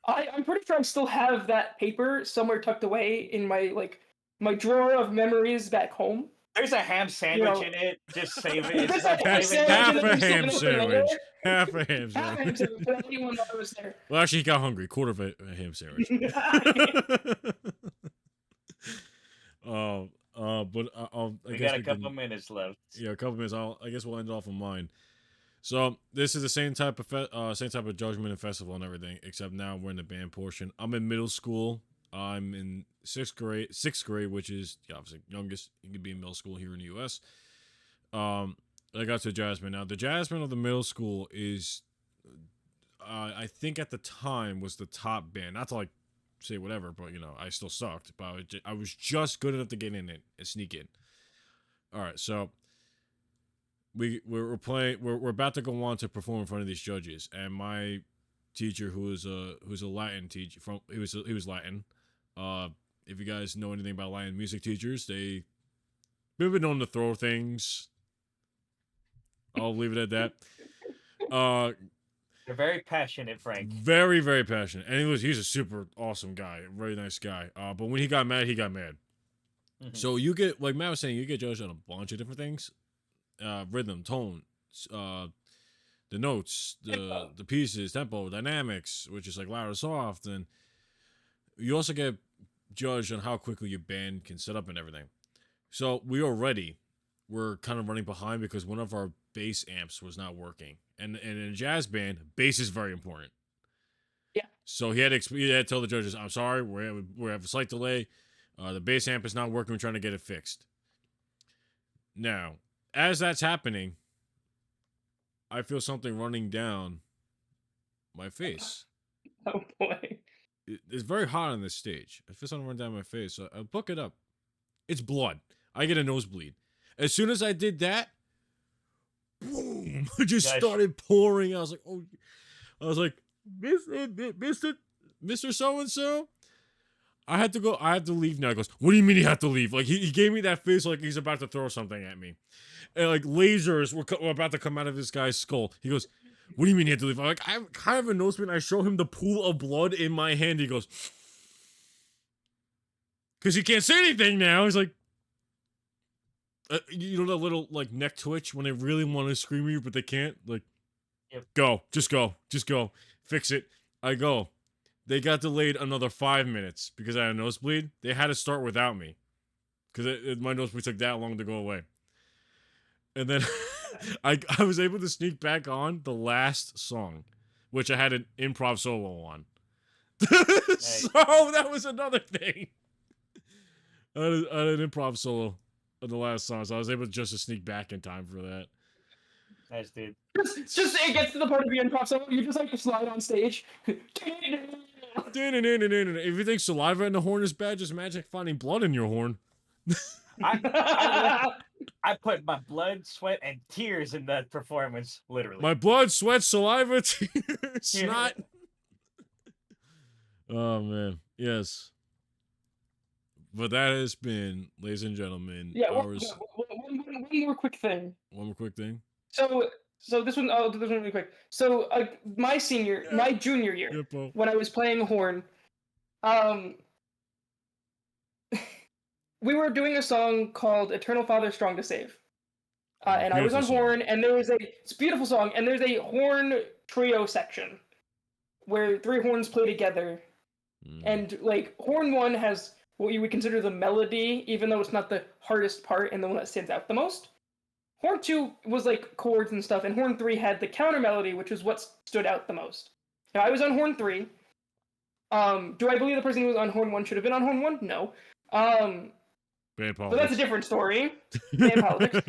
I'm pretty sure I still have that paper somewhere tucked away in my drawer of memories back home. There's a ham sandwich in it. Just save it. Half a ham sandwich. Half a ham sandwich. But anyone that was there. Well, actually, he got hungry. Quarter of a ham sandwich. But we got a couple minutes left. Yeah, a couple minutes. I guess we'll end off on mine. So this is the same type of judgment and festival and everything, except now we're in the band portion. I'm in middle school. I'm in sixth grade, which is obviously youngest you can be in middle school here in the U.S. I got to jazz band. Now the jazz band of the middle school is, I think at the time was the top band. Not to like say whatever, but I still sucked. But I was just good enough to get in it and sneak in. All right, so we're playing. We're about to go on to perform in front of these judges, and my teacher, who's a Latin teacher, he was Latin. If you guys know anything about Latin music teachers, they've been known to throw things. I'll leave it at that. They're very passionate, Frank. Very, very passionate, and he's a super awesome guy, a very nice guy. But when he got mad, he got mad. Mm-hmm. So you get, like Matt was saying, you get judged on a bunch of different things: rhythm, tone, the notes, the pieces, tempo, dynamics, which is like loud or soft, and you also get judged on how quickly your band can set up and everything. So we're kind of running behind because one of our bass amps was not working, and in a jazz band, bass is very important. Yeah. So he had to tell the judges, "I'm sorry, we have a slight delay. The bass amp is not working. We're trying to get it fixed." Now, as that's happening, I feel something running down my face. Oh boy. It's very hot on this stage. I feel something running down my face. So I book it up. It's blood. I get a nosebleed. As soon as I did that, boom! It just started pouring. I was like, Mister, Mr. So-and-so, I had to leave now. He goes, what do you mean you have to leave? Like, he gave me that face like he's about to throw something at me. And, like, lasers were about to come out of this guy's skull. He goes, what do you mean you have to leave? I'm like, I have kind of a nose and I show him the pool of blood in my hand. He goes, because he can't say anything now. He's like, you know that little, like, neck twitch when they really want to scream at you, but they can't? Like, Yep. go. Just go. Fix it. I go. They got delayed another 5 minutes because I had a nosebleed. They had to start without me because my nosebleed took that long to go away. And then I was able to sneak back on the last song, which I had an improv solo on. So that was another thing. I had an improv solo on the last song, so I was able just to sneak back in time for that. Nice, dude. Just it gets to the part of the improv solo, you just like to slide on stage. If you think saliva in the horn is bad, just imagine finding blood in your horn. I put my blood, sweat, and tears in that performance, literally. My blood, sweat, saliva, tears, snot. Oh, man. Yes. But that has been, ladies and gentlemen, one more quick thing. One more quick thing? So this one, I'll do this one really quick. So my junior year, when I was playing horn, we were doing a song called "Eternal Father, Strong to Save," and I was on horn, and it's a beautiful song, and there's a horn trio section where 3 horns play together, and like horn 1 has what you would consider the melody, even though it's not the hardest part and the one that stands out the most. Horn 2 was like chords and stuff, and Horn 3 had the counter melody, which was what stood out the most. Now, I was on Horn 3. Do I believe the person who was on Horn 1 should have been on Horn 1? No. Bad politics. But that's a different story. Bad politics.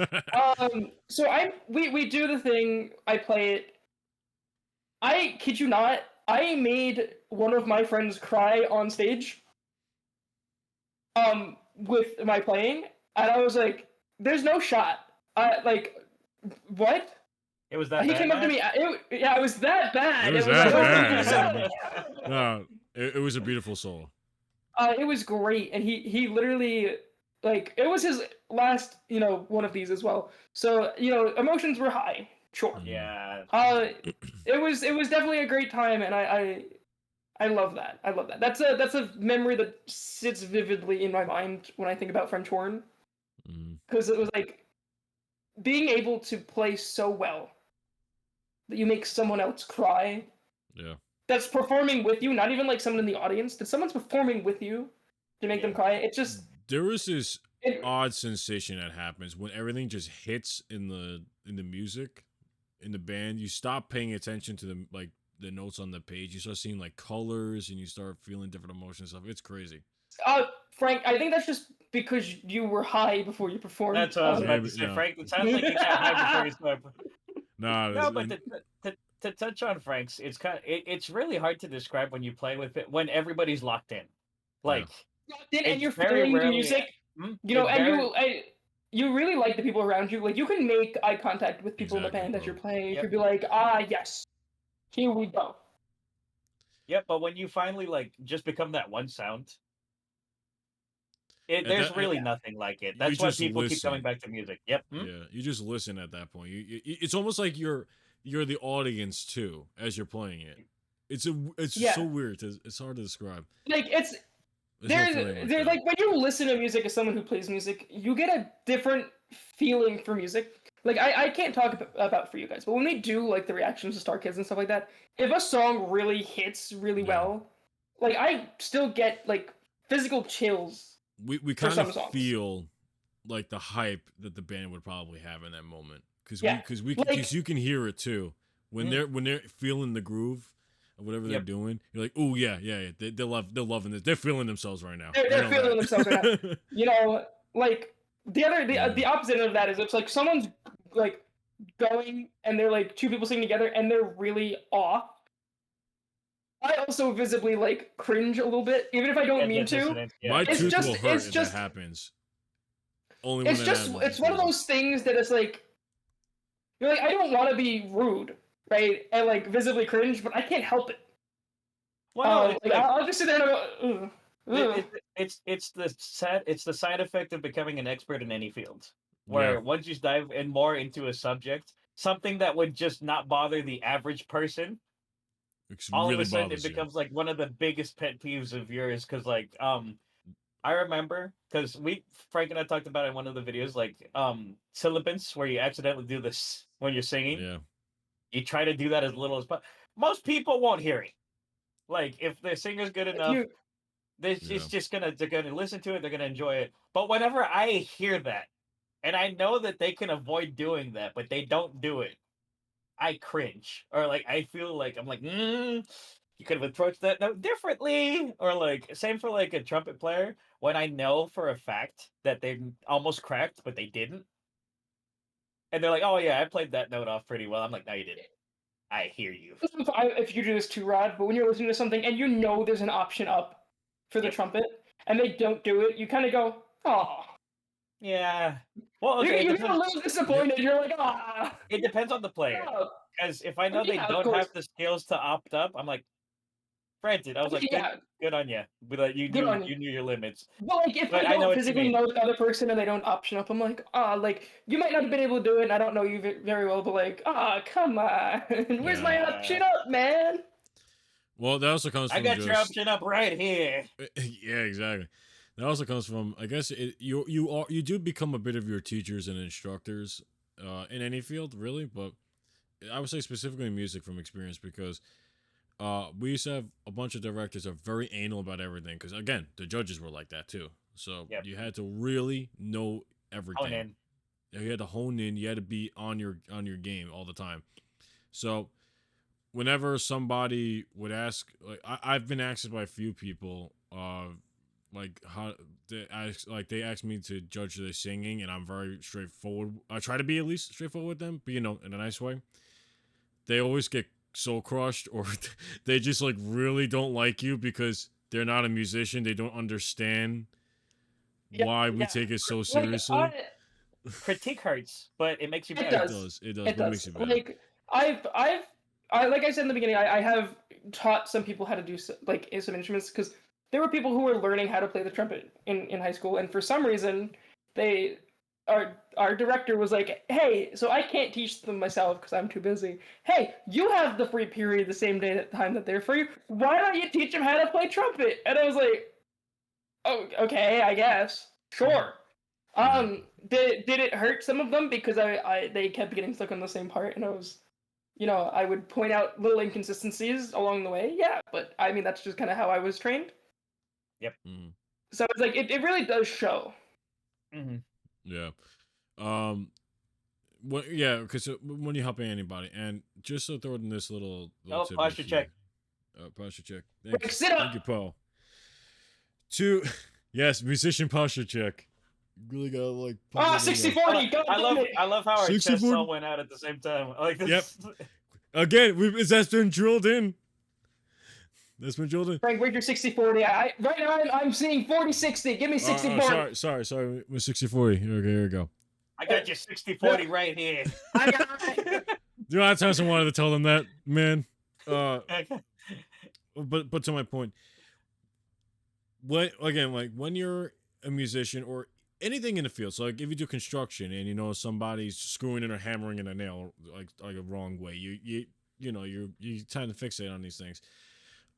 So we do the thing, I play it. I kid you not, I made one of my friends cry on stage with my playing, and I was like, there's no shot. Like, what? It was that he bad? Came up to me. It was that bad. It was that bad. No, it was a beautiful solo. It was great, and he literally, like, it was his last, one of these as well. So, emotions were high. Sure. Yeah. It was definitely a great time, and I love that. I love that. That's a memory that sits vividly in my mind when I think about French horn, because it was like being able to play so well that you make someone else cry. Yeah. That's performing with you, not even like someone in the audience. That someone's performing with you to make them cry. It just there is this odd sensation that happens when everything just hits in the music, in the band. You stop paying attention to the notes on the page. You start seeing like colors, and you start feeling different emotions and stuff. It's crazy. Frank, I think that's just because you were high before you performed. That's what I was about to say, Frank. It sounds like you got high before you started. No, but to touch on Frank's, it's really hard to describe when you play with it when everybody's locked in, like, and you're feeling the music, you really like the people around you. Like, you can make eye contact with people in the band as you're playing. You could be like, yes, here we go. Yep, but when you finally like just become that one sound. There's really nothing like it. That's why people keep coming back to music. Yep. Yeah, you just listen at that point. It's almost like you're the audience too as you're playing it. It's so weird. It's hard to describe. Like there's like when you listen to music as someone who plays music, you get a different feeling for music. Like I can't talk about for you guys, but when we do like the reactions to Star Kids and stuff like that, if a song really hits really well, like I still get like physical chills. We kind of feel like the hype that the band would probably have in that moment because you can hear it too when they're feeling the groove of whatever they're doing. You're like, oh yeah, they're loving this. They're feeling themselves right now. They're feeling themselves right now. Like the opposite of that is it's like someone's like going and they're like 2 people singing together and they're really off. I also visibly like cringe a little bit, even if I don't mean to. My tooth will hurt if that happens. Only when it's one of those things that is like, you're like, I don't want to be rude, right, and like visibly cringe, but I can't help it. Well, no, it's Like, like I'll just sit there and go, it's the side effect of becoming an expert in any field. Yeah, Where once you dive in more into a subject, something that would just not bother the average person, it all of a really sudden it bothers you. becomes like one of the biggest pet peeves of yours. Because like I remember because we Frank and I talked about it in one of the videos, like syllabants where you accidentally do this when you're singing. Yeah, You try to do that as little as possible. Most people won't hear it. Like if the singer's good if enough, you, it's yeah. just they're gonna listen to it, they're gonna enjoy it. But whenever I hear that, and I know that they can avoid doing that, but they don't do it, I cringe. Or like I feel like I'm like, you could have approached that note differently. Or like same for like a trumpet player, when I know for a fact that they almost cracked, but they didn't. And they're like, oh yeah, I played that note off pretty well. I'm like, no, you didn't. I hear you. if you do this too, Rod, but when you're listening to something and you know there's an option up for the Yep. trumpet and they don't do it, you kind of go, oh. Yeah. Well, okay, You're a little disappointed. You're like, ah. it depends on the player. Oh. Because if I I mean, know they yeah, of don't course. have the skills to opt up, I'm like, granted, I I was mean, like, yeah, good on you. But like, good on you. you knew your limits. But like, if But I I know don't what you physically mean. know the other person and they don't option up, I'm like, ah, like you might not have been able to do it, and I don't know you very well, but like, ah, come on, where's Yeah. my option up, man? Well, that also comes I from got your just option up right here. yeah, exactly. That also comes from, I guess, you do become a bit of your teachers and instructors in any field, really. But I would say specifically in music from experience because we used to have a bunch of directors that are very anal about everything. Because again, the judges were like that too. So Yep. you had to really know Hone everything. in. You had to hone in. You had to be on your game all the time. So whenever somebody would ask, like I've been asked by a few people, like how they ask me to judge their singing, and I'm very straightforward. I try to be at least straightforward with them, but in a nice way. They always get soul crushed, or they just like really don't like you because they're not a musician. They don't understand Yeah, why we yeah. take it so Like, seriously. Critique hurts, but it makes you it better. It does. does. It does. It But it makes does. you better. Like, like I said in the beginning, I have taught some people how to do like some instruments because there were people who were learning how to play the trumpet in high school, and for some reason, they our director was like, "Hey, so I can't teach them myself because I'm too busy. Hey, you have the free period the same time that they're free. Why don't you teach them how to play trumpet?" And I was like, "Oh, okay, I guess, sure." Yeah. Did it hurt some of them because they kept getting stuck on the same part, and I was, I would point out little inconsistencies along the way. Yeah, but I mean that's just kind of how I was trained. Yep. Mhm. So it's like it really does show. Mm-hmm. Yeah. Um. Yeah, because when you're helping anybody, and just to throw in this little Oh, tip, posture check. posture check. Like, sit up. Thank you, Paul. Two, yes, musician posture check. Really gotta like. Ah, 60-40. God damn it. I love how our 60-40. chests all went out at the same time. Like this. Yep. Again, that's been drilled in. That's been drilled in. Frank, where's your 60-40? Right now I'm seeing 40-60. Give me 60-40. Sorry. We're 60-40. Okay, here we go. I got your 60-40 right here. I got it. You know, I times I wanted to tell them that, man. But to my point, when you're a musician or anything in the field, so like if you do construction and somebody's screwing in or hammering in a nail like a wrong way, you tend to fixate on these things.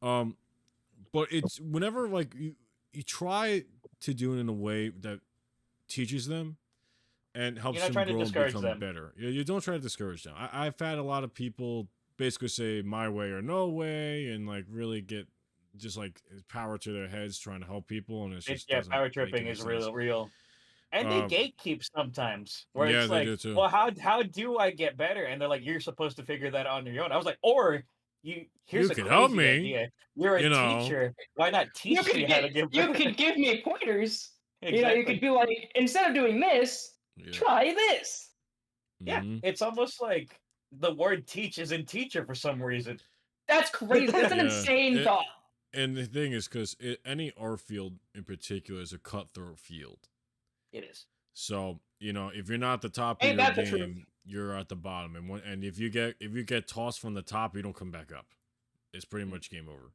But it's whenever like you try to do it in a way that teaches them and helps You're not them trying to grow and discourage become them. better. You don't try to discourage them. I've had a lot of people basically say my way or no way and like really get just like power to their heads trying to help people, and it's just Power make tripping any is sense. real. And they gatekeep sometimes, where Yeah, it's they like, do too. well, how do I get better? And they're like, you're supposed to figure that out on your own. I was like, or here's You a could help crazy me. idea. You're a teacher. Why not teach me how to get better? You could give me pointers. Exactly. You could be like, instead of doing this, try this. Yeah, Mm-hmm. it's almost like the word teach is in teacher for some reason. That's crazy. That's an insane thought. And the thing is, because any art field in particular is a cutthroat field. It is. So if you're not the top of your game, you're at the bottom, and if you get tossed from the top, you don't come back up. It's pretty much game over.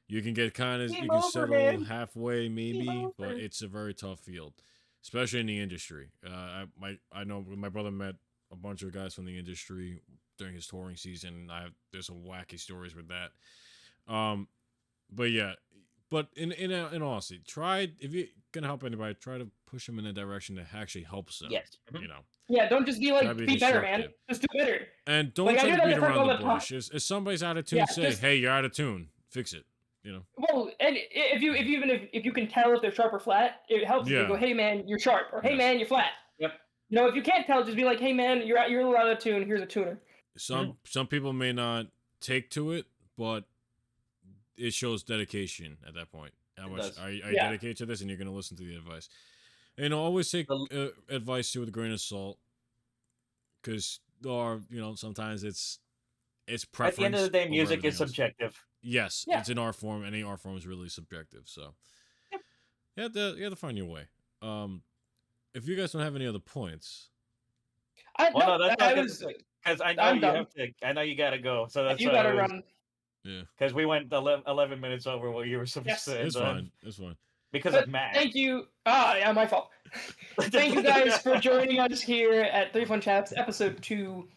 You can get kind of, Game you can over, settle man. halfway maybe, over. but it's a very tough field, especially in the industry. I know my brother met a bunch of guys from the industry during his touring season. There's some wacky stories with that. But yeah, but in honesty, try, if you're gonna help anybody, try to push them in a direction that actually helps them. Yes. You know. Yeah, don't just be Try like, to be better, man. constructive. Just do better. And don't Like, I try do to that beat to Frank around all the the time. bush. If somebody's out of tune, Yeah, say, just- "Hey, you're out of tune. Fix it." You know. Well, and if you can tell if they're sharp or flat, it helps if Yeah. you go, hey man, you're sharp, or hey Yes. man, you're flat. Yep. You know, if you can't tell, just be like, hey man, you're a little out of tune. Here's a tuner. Some people may not take to it, but it shows dedication at that point. How It much does. are you Yeah. dedicated to this, and you're going to listen to the advice. And always take advice too with a grain of salt, because sometimes it's preference. At the end of the day, over music everything is else. subjective. Yes, Yeah. it's an art form. Any art form is really subjective. So Yep. you have to find your way. If you guys don't have any other points, Well, no, No, that's I not was. because I know I'm you done. have to. I know you gotta go. So that's You why I gotta was- run. yeah, Because we went 11 minutes over what you were supposed Yes. to. it's fine. It's fine. Because But of Matt. thank you. Yeah, my fault. Thank you guys for joining us here at 3 Fun Chaps, episode 2,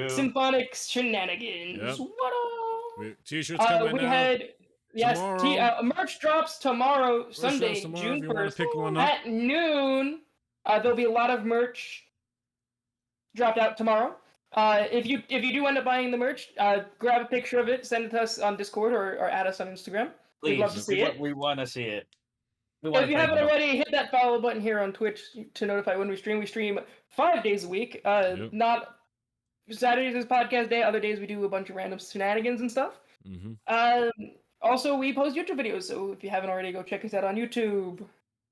Symphonic Shenanigans. Yep. What up? T-shirts coming We out had tomorrow. merch drops tomorrow, Merch Sunday, drops tomorrow June if you wanna 1st pick one up. at noon. There'll be a lot of merch dropped out tomorrow. If you do end up buying the merch, grab a picture of it, send it to us on Discord or add us on Instagram. Please, We'd love to see it. We want to see it. If you haven't already, hit that follow button here on Twitch to notify when we stream. We stream 5 days a week. Yep. Not Saturdays is podcast day. Other days we do a bunch of random shenanigans and stuff. Mm-hmm. Also, we post YouTube videos, so if you haven't already, go check us out on YouTube.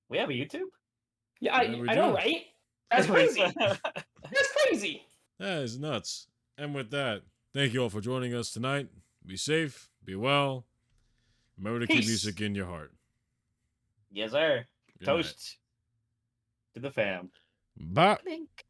We have a YouTube? Yeah, Yeah, we I know, do. right? That's crazy. That's crazy. That is nuts. And with that, thank you all for joining us tonight. Be safe. Be well. Remember to keep Peace. music in your heart. Yes, sir. Good night. Toast to the fam. Bye. Blink.